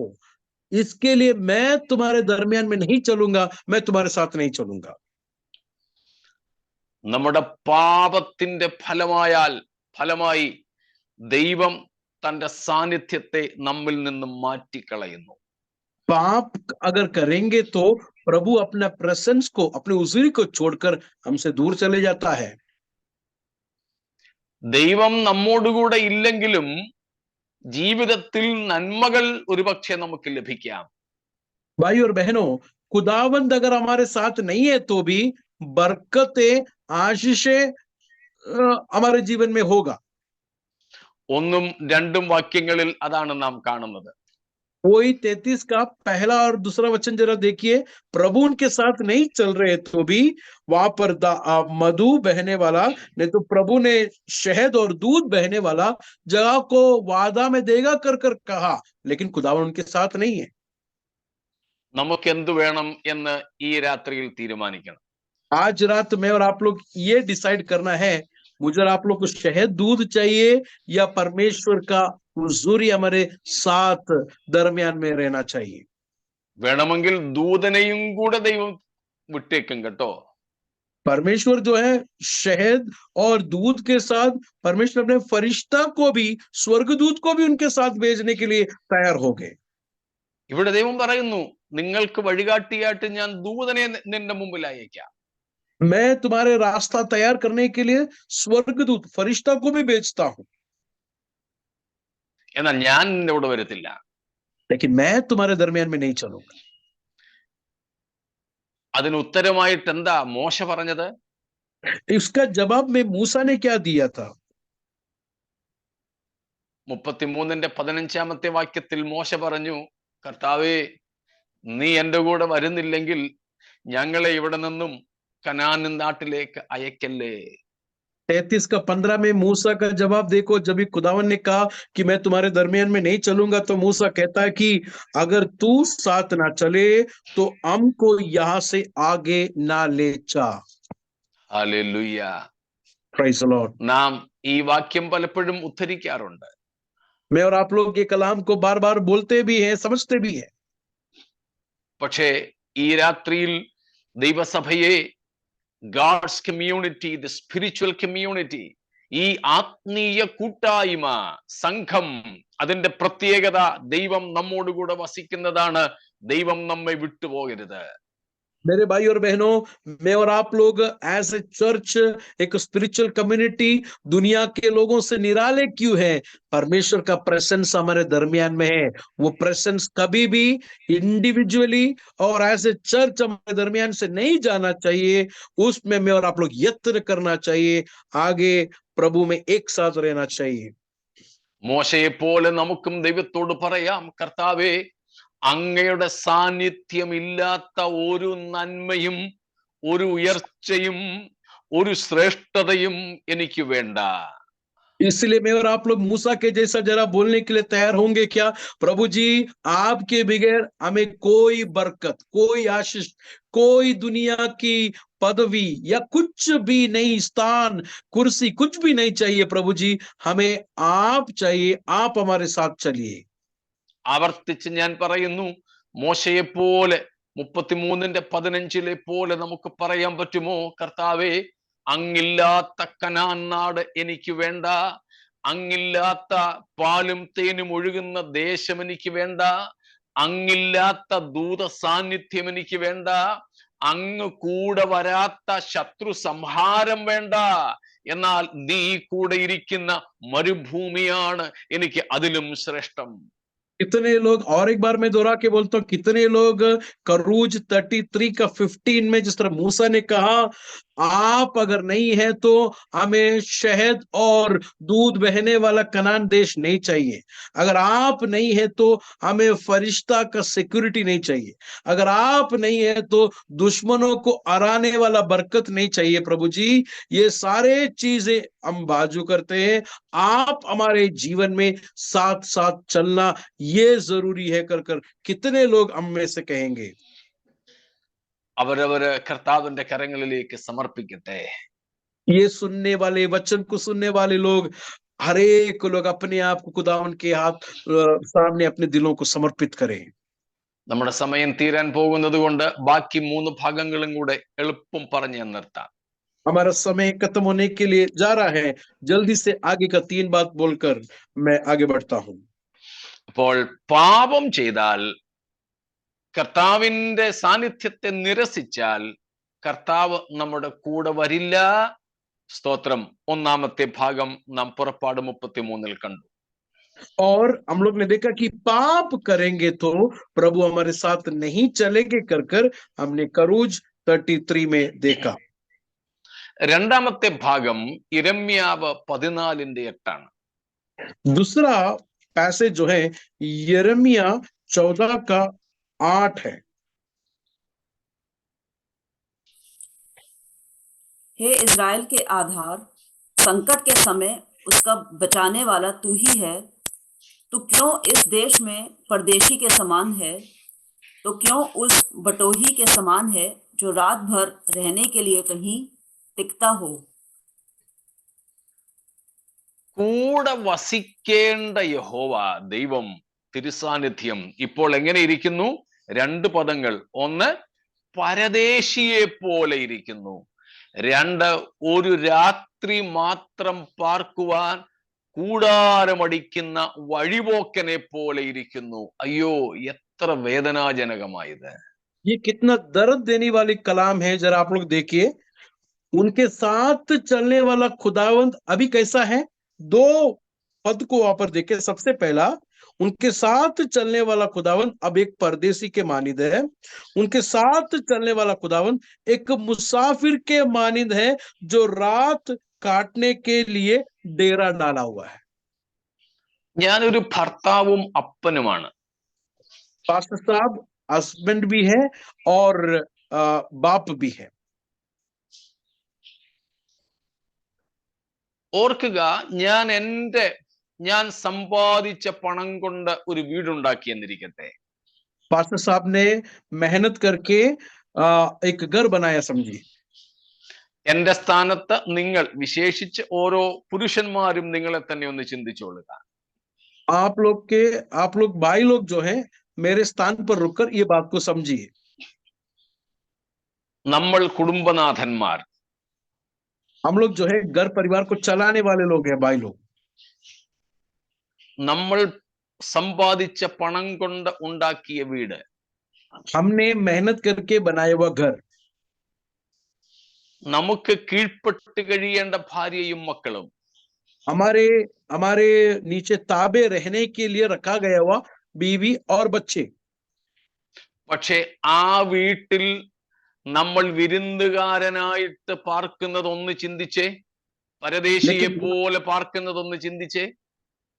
इसके लिए मैं तुम्हारे दरमियान में नहीं चलूंगा, मैं तुम्हारे साथ नहीं चलूंगा. നമ്മുടെ പാപത്തിന്റെ ഫലമായി ദൈവം തന്റെ സാന്നിധ്യത്തെ നമ്മിൽ നിന്നും മാറ്റിക്കളയുന്നു. पाप अगर करेंगे तो प्रभु अपना प्रेजेंस को, अपने उजरी को छोड़कर हमसे दूर चले जाता है. ദൈവം നമ്മോടുകൂടെ ഇല്ലെങ്കിലും ജീവിതത്തിൽ നന്മകൾ ഒരുപക്ഷെ നമുക്ക് ലഭിക്കാം. भाई और बहनों, खुदावंद अगर हमारे साथ नहीं है तो भी बरकतें, आशीषें हमारे जीवन में होगा. 1-2 വാക്യങ്ങളിൽ അതാണ് നാം കാണുന്നത്. वही 33 का पहला और दूसरा वचन जरा देखिए. प्रभु उनके साथ नहीं चल रहे तो भी वहां पर मधु बहने वाला, नहीं तो प्रभु ने शहद और दूध बहने वाला जगह को वादा में देगा कर कर कहा, लेकिन खुदावन उनके साथ नहीं है. നമുക്ക് എന്ത് വേണം എന്ന് ഈ രാത്രിയിൽ തീരുമാനിക്കണം. आज रात में और आप लोग ये डिसाइड करना है, मुझे और आप लोग को शहद दूध चाहिए या परमेश्वर का हुजूरी हमारे साथ दरमियान में रहना चाहिए. വേണമെങ്കിൽ ദൂതനെയും കൂടെ ദൈവം വിട്ടേക്കും കേട്ടോ. परमेश्वर जो है शहद और दूध के साथ, परमेश्वर अपने फरिश्ता को भी, स्वर्गदूत को भी उनके साथ भेजने के लिए तैयार हो गए. ഇവിടെ ദൈവം പറയുന്നു, നിങ്ങൾക്ക് വഴികാട്ടിയായിട്ട് ഞാൻ ദൂതനെ നിന്റെ മുമ്പിൽ അയക്കാം. मैं तुम्हारे रास्ता तैयार करने के लिए स्वर्गदूत, फरिश्ता को भी भेजता हूं, എന്നാൽ ഞാൻ നിന്റെ കൂടെ വരത്തില്ല. लेकिन मैं तुम्हारे दरमियान में नहीं चलूंगा. അതിന് ഉത്തരമായിട്ട് എന്താ മോശ പറഞ്ഞത്? इसका जवाब में मूसा ने क्या दिया था? 33-15 വാക്യത്തിൽ മോശ പറഞ്ഞു, കർത്താവേ, നീ എൻ്റെ കൂടെ വരുന്നില്ലെങ്കിൽ ഞങ്ങളെ ഇവിടെ നിന്നും കനാൻ നാട്ടിലേക്ക് അയക്കല്ലേ. 33 का 15 में मूसा का जवाब देखो. जब भी खुदावन ने कहा कि मैं तुम्हारे दरमियान में नहीं चलूंगा, तो मूसा कहता है कि अगर तू साथ ना चले तो हमको यहां से आगे ना ले जा. ഹല്ലേലൂയ. Praise the Lord. നാം ഈ വാക്യം പലപ്പോഴും ഉദ്ധരിക്കാറുണ്ട്. मैं और आप लोग ये कलाम को बार बार बोलते भी हैं, समझते भी हैं. പക്ഷേ ഈ രാത്രിയിൽ ദൈവസഭയെ, God's community, the spiritual community, ഈ ആത്മീയ കൂട്ടായ്മ, സംഘം, അതിന്റെ പ്രത്യേകത ദൈവം നമ്മോടുകൂടെ വസിക്കുന്നതാണ്. ദൈവം നമ്മെ വിട്ടുപോകരുത്. मेरे भाई और बहनों, मैं और आप लोग एज ए चर्च, एक स्पिरिचुअल कम्युनिटी, दुनिया के लोगों से निराले क्यों है? परमेश्वर का प्रेजेंस हमारे दरमियान में है. वो प्रेजेंस कभी भी इंडिविजुअली और एज ए चर्च हमारे दरमियान से नहीं जाना चाहिए. उसमें मैं और आप लोग यत्न करना चाहिए, आगे प्रभु में एक साथ रहना चाहिए. മോശയെ പോലെ നമുക്കും ദൈവത്തോട് പറയാം, കർത്താവേ, അങ്ങയുടെ സാന്നിധ്യം ഇല്ലാത്ത ഒരു നന്മയും ഒരു ഉയർച്ചയും ഒരു ശ്രേഷ്ഠതയും എനിക്ക് വേണ്ട. इसलिए मैं और आप लोग मूसा के जैसा जरा बोलने के लिए तैयार होंगे क्या? प्रभु जी, आपके बगैर हमें कोई बरकत, कोई आशीष, कोई दुनिया की पदवी या कुछ भी नहीं, स्थान, कुर्सी, कुछ भी नहीं चाहिए. प्रभु जी, हमें आप चाहिए, आप हमारे साथ चलिए. ആവർത്തിച്ച് ഞാൻ പറയുന്നു, മോശയെ പോലെ 33:15 പോലെ നമുക്ക് പറയാൻ പറ്റുമോ? കർത്താവേ, അങ്ങില്ലാത്ത കനാൻ നാട് എനിക്ക് വേണ്ട, അങ്ങില്ലാത്ത പാലും തേനും ഒഴുകുന്ന ദേശം എനിക്ക് വേണ്ട, അങ്ങില്ലാത്ത ദൂത സാന്നിധ്യം എനിക്ക് വേണ്ട, അങ്ങ് കൂടെ വരാത്ത ശത്രു സംഹാരം വേണ്ട, എന്നാൽ നീ കൂടെ ഇരിക്കുന്ന മരുഭൂമിയാണ് എനിക്ക് അതിലും ശ്രേഷ്ഠം. कितने लोग, और एक बार मैं दोहरा के बोलता हूँ, कितने लोग करूज 33 का 15 में जिस तरह मूसा ने कहा, आप अगर नहीं है तो हमें शहद और दूध बहने वाला कनान देश नहीं चाहिए, अगर आप नहीं है तो हमें फरिश्ता का सिक्योरिटी नहीं चाहिए, अगर आप नहीं है तो दुश्मनों को हराने वाला बरकत नहीं चाहिए। प्रभु जी, ये सारे चीजें हम बाजू करते हैं, आप हमारे जीवन में साथ साथ चलना ये जरूरी है कर कर कितने लोग हम में से कहेंगे। അവരവര് കർത്താവിന്റെ കരങ്ങളിലേക്ക് സമർപ്പിക്കട്ടെ. ये सुनने वाले, वचन को सुनने वाले लोग, हर एक लोग अपने आप को खुदावन के हाथ सामने अपने दिलों को समर्पित करें। നമ്മുടെ സമയം തീരാൻ പോകുന്നത് കൊണ്ട് ബാക്കി 3 ഭാഗങ്ങളും കൂടെ എളുപ്പം പറഞ്ഞു നിർത്താം. हमारा समय खत्म होने के लिए जा रहा है, जल्दी से आगे का 3 बात बोलकर मैं आगे बढ़ता हूं। അപ്പോൾ പാപം ചെയ്താൽ, കർത്താവിന്റെ സാന്നിധ്യത്തെ നിരസിച്ചാൽ കർത്താവ് നമ്മുടെ കൂടെ വരില്ല. സ്തോത്രം. 1-ാമത്തെ ഭാഗം നാം പുറപ്പാട് 33 കണ്ടു. और हम लोग ने देखा कि पाप करेंगे तो प्रभु हमारे साथ नहीं चलेंगे कर कर हमने करूज 33 में देखा। 2-ാമത്തെ ഭാഗം യിരെമ്യാവ് 14:8 दूसरा पैसेज जो है यिर्मयाह 14 का 8 है। हे इज़राइल के आधार, संकट के समय उसका बचाने वाला तू ही है। तू क्यों इस देश में परदेशी के समान है? तो क्यों उस बटोही के समान है जो रात भर रहने के लिए कहीं टिकता हो? കൂടെ വസിക്കേണ്ട യഹോവ ദൈവം, തിരുസാന്നിധ്യം ഇപ്പോൾ എങ്ങനെ ഇരിക്കുന്നു? 2 പദങ്ങൾ. 1, പരദേശിയെ പോലെ ഇരിക്കുന്നു. 2, ഒരു രാത്രി മാത്രം പാർക്കുവാൻ കൂടാരമടിക്കുന്ന വഴിപോക്കനെ പോലെ ഇരിക്കുന്നു. അയ്യോ, എത്ര വേദനാജനകമായത്! ये कितना दर्द देने वाली कलाम है, जरा आप लोग देखिए। उनके साथ चलने वाला खुदावंद अभी कैसा है? 2 पद को वहां पर देखे। सबसे पहला, उनके साथ चलने वाला खुदावंद अब एक परदेसी के मानिंद है। उनके साथ चलने वाला खुदावंद एक मुसाफिर के मानिंद है जो रात काटने के लिए डेरा डाला हुआ है। ഞാനൊരു ഭർത്താവും അപ്പനുമാണ്. पास्टर साहब हस्बैंड भी है और बाप भी है। ഓർക്കുക, ഞാൻ സമ്പാദിച്ച പണം കൊണ്ട് ഒരു വീടുണ്ടാക്കി എന്നിരിക്കട്ടെ. पास्टर साहब ने मेहनत करके एक घर बनाया समझिए। എന്റെ സ്ഥാനത്ത് നിങ്ങൾ, വിശേഷിച്ച് ഓരോ പുരുഷന്മാരും നിങ്ങളെ തന്നെ ഒന്ന് ചിന്തിച്ചോളുക. आप लोग भाई लोग जो हैं, मेरे स्थान पर रुककर ये बात को समझिए। നമ്മൾ കുടുംബനാഥന്മാർ. हम लोग जो है घर परिवार को चलाने वाले लोग हैं भाई लोग। നമ്മൾ സമ്പാദിച്ച പണം കൊണ്ട് ഉണ്ടാക്കിയ വീട്, हमने मेहनत करके बनाया हुआ घर, നമുക്ക് കീഴ്പ്പെട്ട് കഴിയേണ്ട ഭാര്യയും മക്കളും, हमारे नीचे ताबे रहने के लिए रखा गया हुआ बीवी और बच्चे, പക്ഷെ ആ വീട്ടിൽ നമ്മൾ വിരുന്നുകാരനായിട്ട് പാർക്കുന്നതൊന്ന് ചിന്തിച്ചേ. പരദേശിയെ പോലെ പാർക്കുന്നതൊന്ന് ചിന്തിച്ചേ.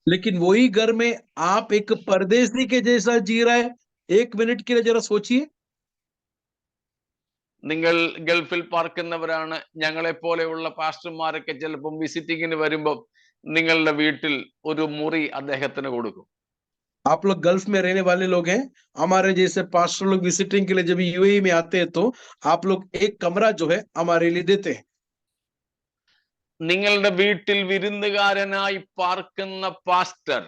लेकिन वही घर में आप एक परदेसी के जैसा जी रहा है। 1 मिनट के लिए जरा सोचिए। നിങ്ങൾ ഗൾഫിൽ പാർക്കുന്നവരാണ്. ഞങ്ങളെ പോലെയുള്ള പാസ്റ്റർമാരൊക്കെ ചിലപ്പം വിസിറ്റിങ്ങിന് വരുമ്പോൾ നിങ്ങളുടെ വീട്ടിൽ ഒരു മുറി അദ്ദേഹത്തിന് കൊടുക്കും. आप लोग गल्फ में रहने वाले लोग हैं, हमारे जैसे पास्टर लोग विजिटिंग के लिए जब यूएई में आते हैं तो आप लोग एक कमरा जो है हमारे लिए देते हैं। നിങ്ങളുടെ വീട്ടിൽ വിരുന്നുകാരനായി പാർക്കുന്ന പാസ്റ്റർ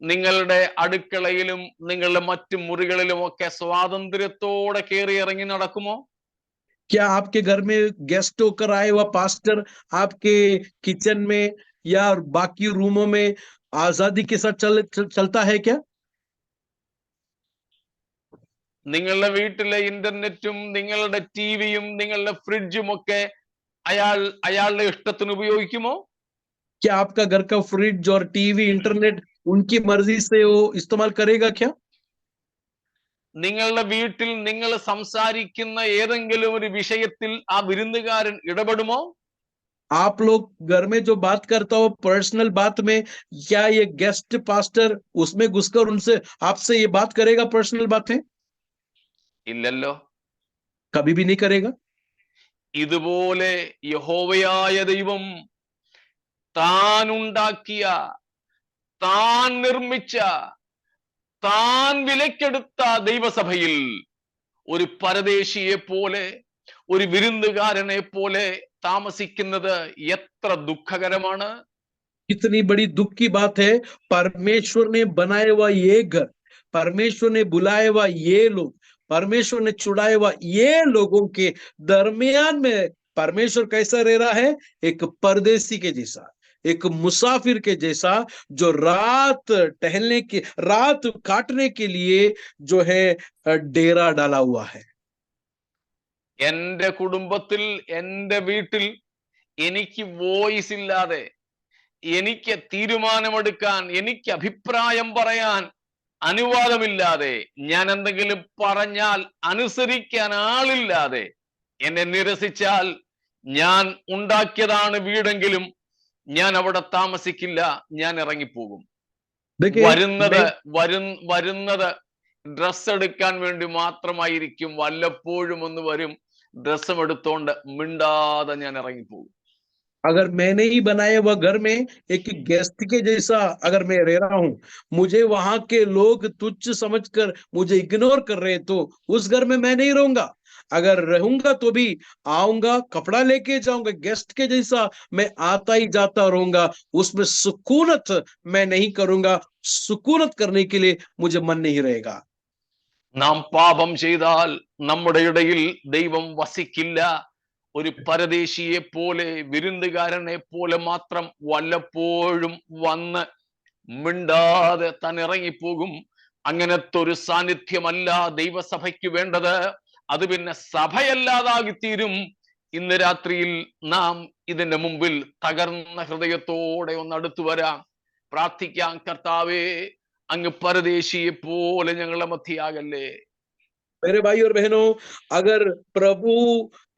നിങ്ങളുടെ അടുക്കളയിലും നിങ്ങളുടെ മറ്റു മുറികളിലും ഒക്കെ സ്വാതന്ത്ര്യത്തോടെ കയറി ഇറങ്ങി നടക്കുമോ? क्या आपके घर में गेस्ट होकर आए हुआ पास्टर आपके किचन में या बाकी रूमों में आजादी के साथ चलता है क्या? നിങ്ങളുടെ വീട്ടിലെ ഇന്റർനെറ്റും നിങ്ങളുടെ ടിവിയും നിങ്ങളുടെ ഫ്രിഡ്ജും ഒക്കെ അയാളുടെ ഇഷ്ടത്തിന് ഉപയോഗിക്കുമോ? क्या आपका घर का फ्रिज और टीवी इंटरनेट उनकी मर्जी से वो इस्तेमाल करेगा क्या? നിങ്ങളുടെ വീട്ടിൽ നിങ്ങൾ സംസാരിക്കുന്ന ഏതെങ്കിലും ഒരു വിഷയത്തിൽ ആ വിരുന്നുകാരൻ ഇടപെടുമോ? आप लोग घर में जो बात करता हो पर्सनल बात में, क्या ये गेस्ट पास्टर उसमें घुसकर उनसे आपसे ये बात करेगा? पर्सनल बातें ഇല്ലല്ലോ. कभी भी नहीं करेगा. ഇതുപോലെ യഹോവയായ ദൈവം താൻ ഉണ്ടാക്കിയ, താൻ നിർമ്മിച്ച, താൻ വിലക്കെടുത്ത ദൈവസഭയിൽ ഒരു പരദേശിയെ പോലെ, ഒരു വിരുന്നുകാരനെ പോലെ താമസിക്കുന്നത് എത്ര ദുഃഖകരമാണ്. कितनी बड़ी दुख की बात है. परमेश्वर ने बनाया हुआ ये घर, परमेश्वर ने बुलाया हुआ ये लोग, परमेश्वर ने चुनाया हुआ ये लोगों के दरमियान में परमेश्वर कैसा रह रहा है? एक परदेसी के जैसा, एक मुसाफिर के जैसा, जो रात टहलने के, रात काटने के लिए जो है डेरा डाला हुआ है. എന്റെ കുടുംബത്തിൽ, എന്റെ വീട്ടിൽ എനിക്ക് വോയിസ് ഇല്ലാതെ, എനിക്ക് തീരുമാനമെടുക്കാൻ, എനിക്ക് അഭിപ്രായം പറയാൻ അനുവാദമില്ലാതെ, ഞാൻ എന്തെങ്കിലും പറഞ്ഞാൽ അനുസരിക്കാൻ ആളില്ലാതെ എന്നെ നിരസിച്ചാൽ, ഞാൻ ഉണ്ടാക്കിയതാണ് വീടെങ്കിലും ഞാൻ അവിടെ താമസിക്കില്ല, ഞാൻ ഇറങ്ങിപ്പോകും. വരുന്നത് ഡ്രസ് എടുക്കാൻ വേണ്ടി മാത്രമായിരിക്കും. വല്ലപ്പോഴും ഒന്ന് വരും, ഡ്രസ്സും എടുത്തോണ്ട് മിണ്ടാതെ ഞാൻ ഇറങ്ങിപ്പോകും. अगर मैंने ही बनाया हुआ घर में एक गेस्ट के जैसा अगर मैं रह रहा हूं, मुझे वहां के लोग तुच्छ समझकर मुझे इग्नोर कर रहे, तो उस घर में मैं नहीं रहूंगा. अगर रहूंगा तो भी आऊंगा, कपड़ा लेके जाऊंगा, गेस्ट के जैसा मैं आता ही जाता रहूंगा. उसमें सुकूनत मैं नहीं करूंगा. सुकूनत करने के लिए मुझे मन नहीं रहेगा. നാം പാപം ചെയ്താൽ നമ്മുടെ ഇടയിൽ ദൈവം വസിക്കില്ല. ഒരു പരദേശിയെ പോലെ, വിരുന്നുകാരനെ പോലെ മാത്രം വല്ലപ്പോഴും വന്ന് മിണ്ടാതെ താൻ ഇറങ്ങിപ്പോകും. അങ്ങനത്തെ ഒരു സാന്നിധ്യമല്ല ദൈവസഭയ്ക്ക് വേണ്ടത്. അത് പിന്നെ സഭയല്ലാതാകിത്തീരും. ഇന്ന് രാത്രിയിൽ നാം ഇതിന്റെ മുമ്പിൽ തകർന്ന ഹൃദയത്തോടെ ഒന്ന് അടുത്തു വരാം, പ്രാർത്ഥിക്കാം. കർത്താവേ, അങ്ങ് പരദേശിയെ പോലെ ഞങ്ങളുടെ മധ്യയാകല്ലേ. मेरे भाई और बहनों, अगर प्रभु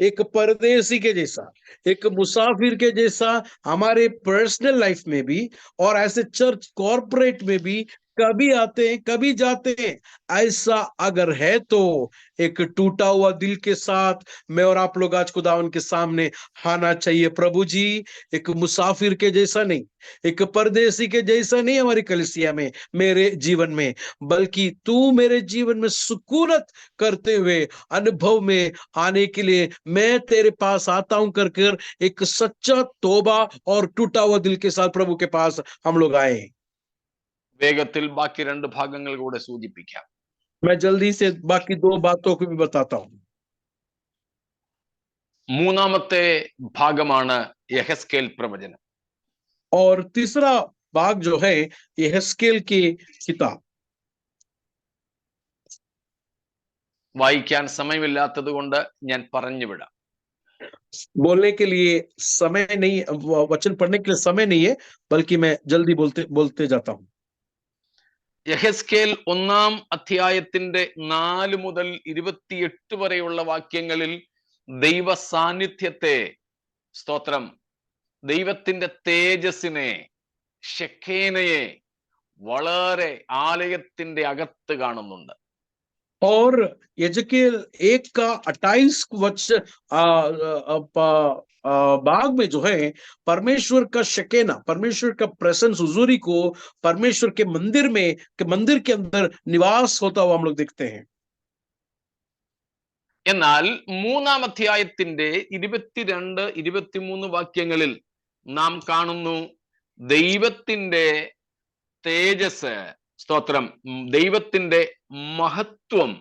एक परदेसी के जैसा, एक मुसाफिर के जैसा हमारे पर्सनल लाइफ में भी और ऐसे चर्च कॉर्पोरेट में भी कभी आते हैं कभी जाते हैं, ऐसा अगर है तो एक टूटा हुआ दिल के साथ मैं और आप लोग आज खुदावन के सामने आना चाहिए. प्रभु जी, एक मुसाफिर के जैसा नहीं, एक परदेसी के जैसा नहीं हमारी कलीसिया में, मेरे जीवन में, बल्कि तू मेरे जीवन में सुकूनत करते हुए अनुभव में आने के लिए मैं तेरे पास आता हूं कर कर एक सच्चा तौबा और टूटा हुआ दिल के साथ प्रभु के पास हम लोग आए. വേഗത്തിൽ ബാക്കി രണ്ട് ഭാഗങ്ങൾ കൂടെ സൂചിപ്പിക്കാം. मैं जल्दी से बाकी दो बातों को भी बताता हूं. മൂന്നാമത്തെ ഭാഗമാണ് യെഹെസ്കേൽ പ്രവചനം. और तीसरा भाग जो है यहेस्केल की किताब. വായിക്കാൻ സമയമില്ലാത്തത് കൊണ്ട് ഞാൻ പറഞ്ഞു വിടാം. बोलने के लिए समय नहीं, वचन पढ़ने के लिए समय नहीं है, बल्कि मैं जल्दी बोलते जाता हूं. യെഹെസ്കേൽ 1-ാം അധ്യായത്തിന്റെ 4 മുതൽ 28 വരെയുള്ള വാക്യങ്ങളിൽ ദൈവ സാന്നിധ്യത്തെ, സ്തോത്രം, ദൈവത്തിന്റെ തേജസ്സിനെ, ഷെഖേനയെ വളരെ ആലയത്തിന്റെ അകത്ത് കാണുന്നുണ്ട്. और यजकेल 1 का 28 भाग में जो है परमेश्वर का शकेना, परमेश्वर का प्रेजेंस, हुजूरी को परमेश्वर के मंदिर के अंदर निवास होता हुआ हम लोग देखते हैं. എന്നാൽ 3-ാം അധ്യായത്തിന്റെ 22-23 വാക്യങ്ങളിൽ നാം കാണുന്നു ദൈവത്തിന്റെ തേജസ്, സ്തോത്രം, ദൈവത്തിന്റെ മഹത്വം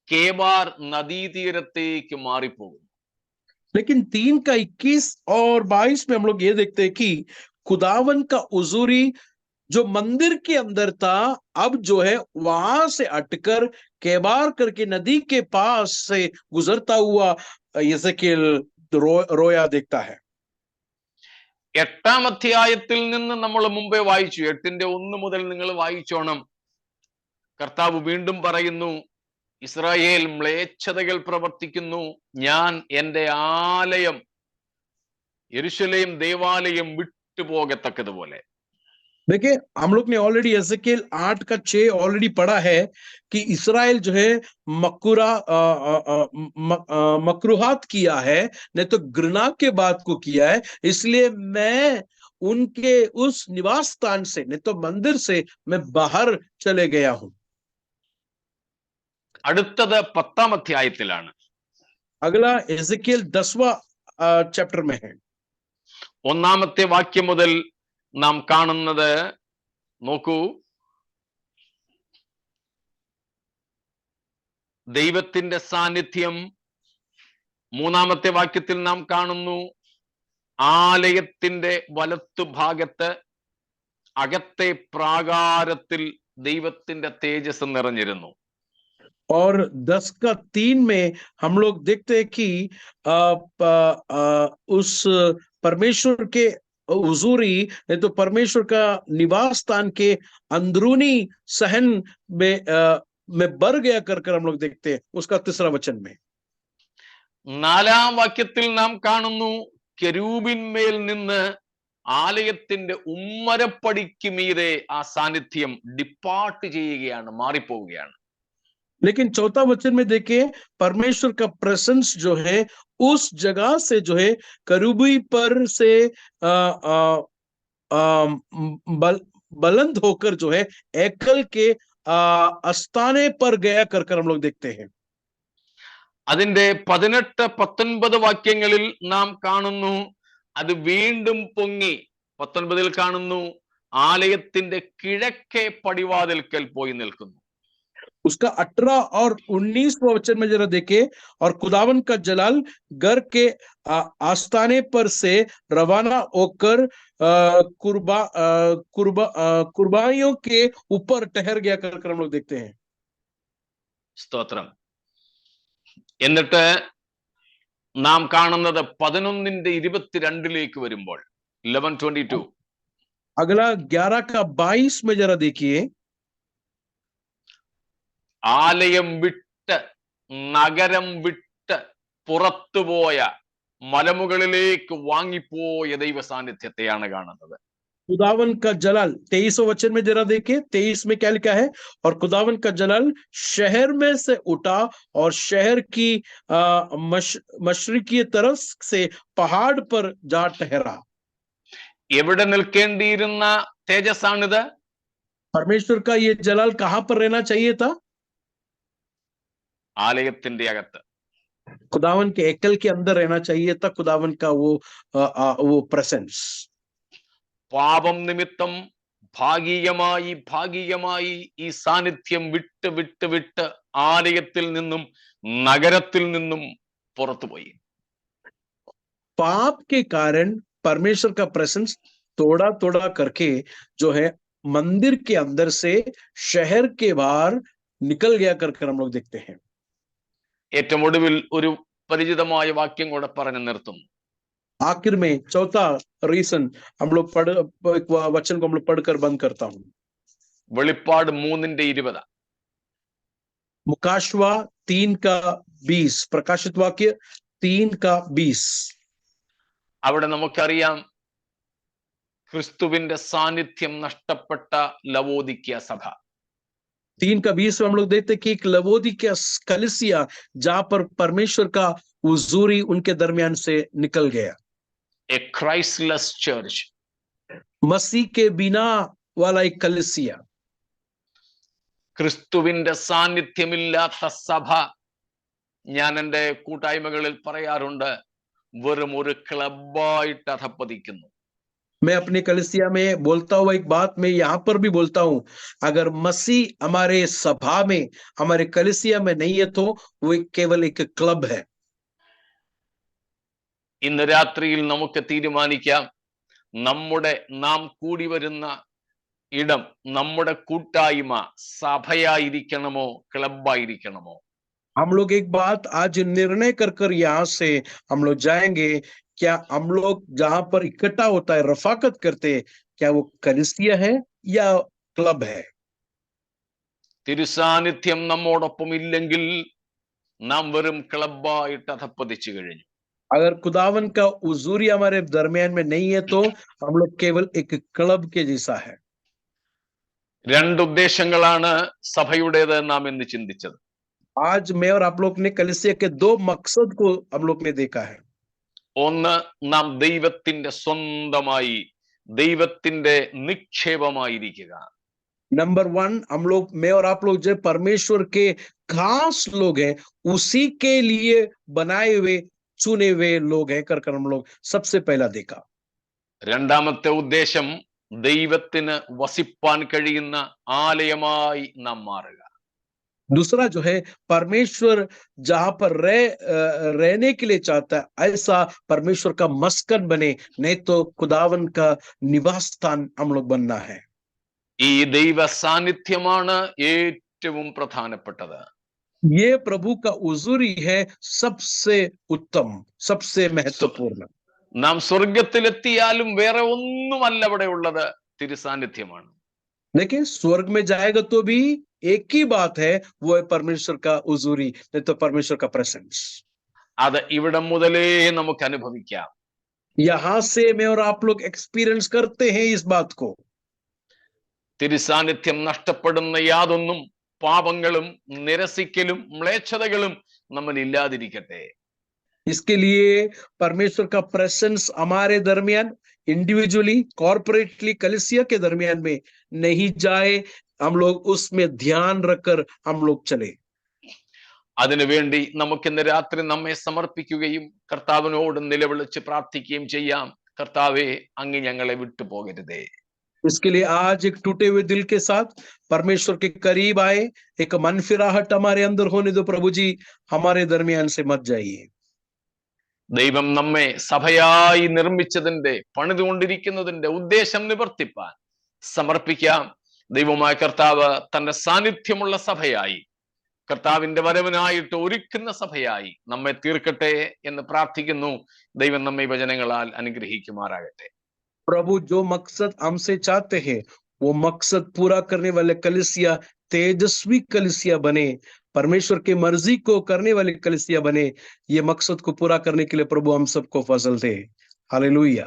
കേബാർ നദീതീരത്തേക്ക് മാറിപ്പോകും. लेकिन 3 का 21 और 22 में हम लोग ये देखते हैं कि खुदावन का हुजूरी जो मंदिर के अंदर था, अब जो है वहां से हटकर केबार करके नदी के पास से गुजरता हुआ यसेकिएल रोया देखता है. 8-ാം അധ്യായത്തിൽ നിന്ന് നമ്മൾ മുമ്പേ വായിച്ചു. 8:1 മുതൽ നിങ്ങൾ വായിച്ചോണം. കർത്താവ് വീണ്ടും പറയുന്നു, ഇസ്രായേൽ മ്ലേച്ഛതകൾ പ്രവർത്തിക്കുന്നു, ഞാൻ എൻ്റെ ആലയം യെരൂശലേം ദേവാലയം വിട്ടുപോകത്തക്കതുപോലെ. देखिए, हम लोग ने ऑलरेडी यसेकिएल 8 का 6 ऑलरेडी पढ़ा है कि इस्राएल जो है मकरूहात किया है, नहीं तो घृणा के बात को किया है, इसलिए मैं उनके उस निवास स्थान से, नहीं तो मंदिर से मैं बाहर चले गया हूं. അടുത്തത് 10-ാം അധ്യായത്തിലാണ്. अगला यसेकिएल 10वां चैप्टर में है. 1-ാമത്തെ വാക്യം മുതൽ നാം കാണുന്നത് നോക്കൂ. ദൈവത്തിന്റെ സാന്നിധ്യം 3-ാമത്തെ വാക്യത്തിൽ നാം കാണുന്നു. ആലയത്തിന്റെ വലത്തുഭാഗത്ത് അകത്തെ പ്രാകാരത്തിൽ ദൈവത്തിന്റെ തേജസ് നിറഞ്ഞിരുന്നു. और 10 का 3 में हम लोग देखते हैं कि उस परमेश्वर के हुजूरी, नहीं तो परमेश्वर का निवास स्थान के अंदरूनी सहन में बर गया कर हम लोग देखते हैं उसका 3रा वचन में. 4-ാം വാക്യത്തിൽ നാം കാണുന്നു, കെരൂബിന്മേൽ നിന്ന് ആലയത്തിന്റെ ഉമ്മരപ്പടിക്ക് മീതെ ആ സാന്നിധ്യം ഡിപ്പാർട്ട് ചെയ്യുകയാണ്, മാറിപ്പോവുകയാണ്. लेकिन 4था वचन में देखिए, परमेश्वर का प्रेजेंस जो है उस जगह से जो है करूबी पर से बुलंद होकर जो है एकल के आस्थाने पर गया कर हम लोग देखते हैं. അതിന്റെ 18-19 വാക്യങ്ങളിൽ നാം കാണുന്നു, അത് വീണ്ടും പൊങ്ങി. 19-ൽ കാണുന്നു, ആലയത്തിന്റെ കിഴക്കേ പടിവാതിൽക്കൽ പോയി നിൽക്കുന്നു. उसका 18 और 19वां वचन में जरा देखे, और खुदावन का जलाल घर के आस्थाने पर से रवाना होकर कुर्बानियों के ऊपर ठहर गया कर हम लोग देखते हैं. സ്തോത്രം. എന്നിട്ട് നാം കാണുന്നത് 11:22 വരുമ്പോൾ 11:22. अगला 11 का 22 में जरा देखिए, ആലയം വിട്ട് നഗരം വിട്ട് പുറത്തുപോയ മലമുകളിലേക്ക് വാങ്ങിപ്പോയ ദൈവ സാന്നിധ്യത്തെയാണ് കാണുന്നത്. खुदावन का जलाल 23वें वचन में जरा देखिए, 23 में क्या लिखा है, और खुदावन का जलाल शहर में से उठा और शहर की मशरिकी तरफ से पहाड़ पर जा ठहरा. എവിടെ നിൽക്കേണ്ടിയിരുന്ന തേജസ്സാണിത്? परमेश्वर का ये जलाल कहां पर रहना चाहिए था? ആലയത്തിന്റെ അകത്ത്. खुदावन के एकल के अंदर रहना चाहिए था खुदावन का वो प्रेजेंस. പാപം നിമിത്തം ഭാഗികമായി ഈ സാന്നിധ്യം വിട്ട് ആലയത്തിൽ നിന്നും നഗരത്തിൽ നിന്നും പുറത്തുപോയി. पाप के कारण परमेश्वर का प्रेजेंस थोड़ा करके जो है मंदिर के अंदर से शहर के बाहर निकल गया कर हम लोग देखते हैं. ഏറ്റവും ഒടുവിൽ ഒരു പരിചിതമായ വാക്യം കൂടെ പറഞ്ഞു നിർത്തുന്നു. आखिर में चौथा रीजन हम लोग वचन को हम लोग पढ़कर बंद करता हूं. വെളിപ്പാട് 3:20. मुकाशवा 3 का 20, प्रकाशित वाक्य 3 का 20. അവിടെ നമുക്കറിയാം, ക്രിസ്തുവിന്റെ സാന്നിധ്യം നഷ്ടപ്പെട്ട ലവോദിക്യ സഭ. 3 का 20 में हम लोग देखते कि एक लवोदिकिया कलीसिया जहां पर परमेश्वर का हुजूरी उनके दरमियान से निकल गया. A Christless church. मसीह के बिना वाला एक कलीसिया. ക്രിസ്തുവിന്റെ സാന്നിധ്യമില്ലാത്ത സഭ, ഞാൻ എൻ്റെ കൂട്ടായ്മകളിൽ പറയാറുണ്ട്, വെറും ഒരു ക്ലബായിട്ട് അധപ്പതിക്കുന്നു. मैं अपने कलीसिया में बोलता हुआ एक बात मैं यहाँ पर भी बोलता हूं, अगर मसीह हमारे सभा में, हमारे कलीसिया में नहीं है तो वो केवल एक क्लब है। ഇന്ന് രാത്രിയിൽ നമുക്ക് തീരുമാനിക്കാം, നാം കൂടി വരുന്ന ഇടം, നമ്മുടെ കൂട്ടായ്മ സഭയായിരിക്കണമോ ക്ലബായിരിക്കണമോ? हम लोग एक बात आज निर्णय कर यहाँ से हम लोग जाएंगे, क्या हम लोग जहां पर इकट्ठा होता है, रफाकत करते हैं, क्या वो कलीसिया है या क्लब है? തിരുസാന്നിധ്യം നമ്മോടൊപ്പം ഇല്ലെങ്കിൽ നാം വെറും ക്ലബായിട്ട് അധപ്പതിച്ചു കഴിഞ്ഞു. अगर खुदावन का हुजूरी हमारे दरमियान में नहीं है तो हम लोग केवल एक क्लब के जैसा है। രണ്ട് ഉദ്ദേശങ്ങളാണ് സഭയുടേത് നാം ഇന്ന് ചിന്തിച്ചത്. आज मैं और आप लोग ने कलीसिया के दो मकसद को हम लोग ने देखा है। ഒന്ന്, നാം ദൈവത്തിന്റെ സ്വന്തമായി, ദൈവത്തിന്റെ നിക്ഷേപമായിരിക്കുക. नंबर 1, हम लोग, मैं और आप लोग जो परमेश्वर के खास लोग हैं, उसी के लिए बनाए हुए चुने हुए लोग हैं कर हम लोग सबसे पहला देखा। രണ്ടാമത്തെ ഉദ്ദേശം, ദൈവത്തിന് വസിപ്പാൻ കഴിയുന്ന ആലയമായി നാം മാറുക. दूसरा जो है, परमेश्वर जहां पर रहने के लिए चाहता है, ऐसा परमेश्वर का मस्कन बने, नहीं तो खुदावन का निवास स्थान हम लोग बनना है। ഈ ദൈവ സാന്നിധ്യമാണ് ഏറ്റവും പ്രധാനപ്പെട്ടത്. ये प्रभु का हुजूरी है सबसे उत्तम, सबसे महत्वपूर्ण। നാം സ്വർഗത്തിലെത്തിയാലും വേറെ ഒന്നുമല്ല അവിടെ ഉള്ളത്, തിരുസാന്നിധ്യമാണ്. देखिए, स्वर्ग में जाएगा तो भी एक ही बात है, वो है परमेश्वर का हुजूरी, नहीं तो परमेश्वर का प्रेजेंस। അത് ഇവിടം മുതലേ നമുക്ക് അനുഭവിക്കാം. यहां से मैं और आप लोग एक्सपीरियंस करते हैं इस बात को। തിരുസാന്നിധ്യം നഷ്ടപ്പെടുന്ന യാതൊന്നും പാപങ്ങളും നിരസിക്കലും മ്ലേച്ഛതകളും നമ്മൾ ഇല്ലാതിരിക്കട്ടെ. इसके लिए परमेश्वर का प्रेजेंस हमारे दरमियान, इंडिविजुअली, कॉर्पोरेटली, कलीसिया के दरमियान में नहीं जाए, हम लोग उसमें ध्यान रखकर हम लोग चले। അതിനുവേണ്ടി നമുക്ക് ഇന്ന് രാത്രി നമ്മെ സമർപ്പിക്കുകയും കർത്താവിനോട് നിലവിളിച്ച് പ്രാർത്ഥിക്കുകയും ചെയ്യാം. കർത്താവേ, അങ്ങ് ഞങ്ങളെ വിട്ടുപോകരുതേ. इसके लिए आज एक टूटे हुए दिल के साथ परमेश्वर के करीब आए, एक मन फिराहट हमारे अंदर होने दो, प्रभु जी हमारे दरमियान से मत जाइए। ദൈവം നമ്മെ സഭയായി നിർമ്മിച്ചതിന്റെ, പണിതുകൊണ്ടിരിക്കുന്നതിന്റെ ഉദ്ദേശം നിവർത്തിപ്പാൻ സമർപ്പിക്കാം. ദൈവമായ കർത്താവ് തന്റെ സാന്നിധ്യമുള്ള സഭയായി, കർത്താവിന്റെ വരവിനായിട്ട് ഒരുക്കുന്ന സഭയായി നമ്മെ തീർക്കട്ടെ എന്ന് പ്രാർത്ഥിക്കുന്നു. ദൈവം നമ്മെ വചനങ്ങളാൽ അനുഗ്രഹിക്കുമാറാകട്ടെ. प्रभु जो मकसद हमसे चाहते हैं, वो मकसद पूरा करने वाले कलीसिया तेजस्वी कलीसिया बने, परमेश्वर की मर्जी को करने वाले कलीसिया बने। ये मकसद को पूरा करने के लिए प्रभु हम सबको फजल दे। हालेलुया।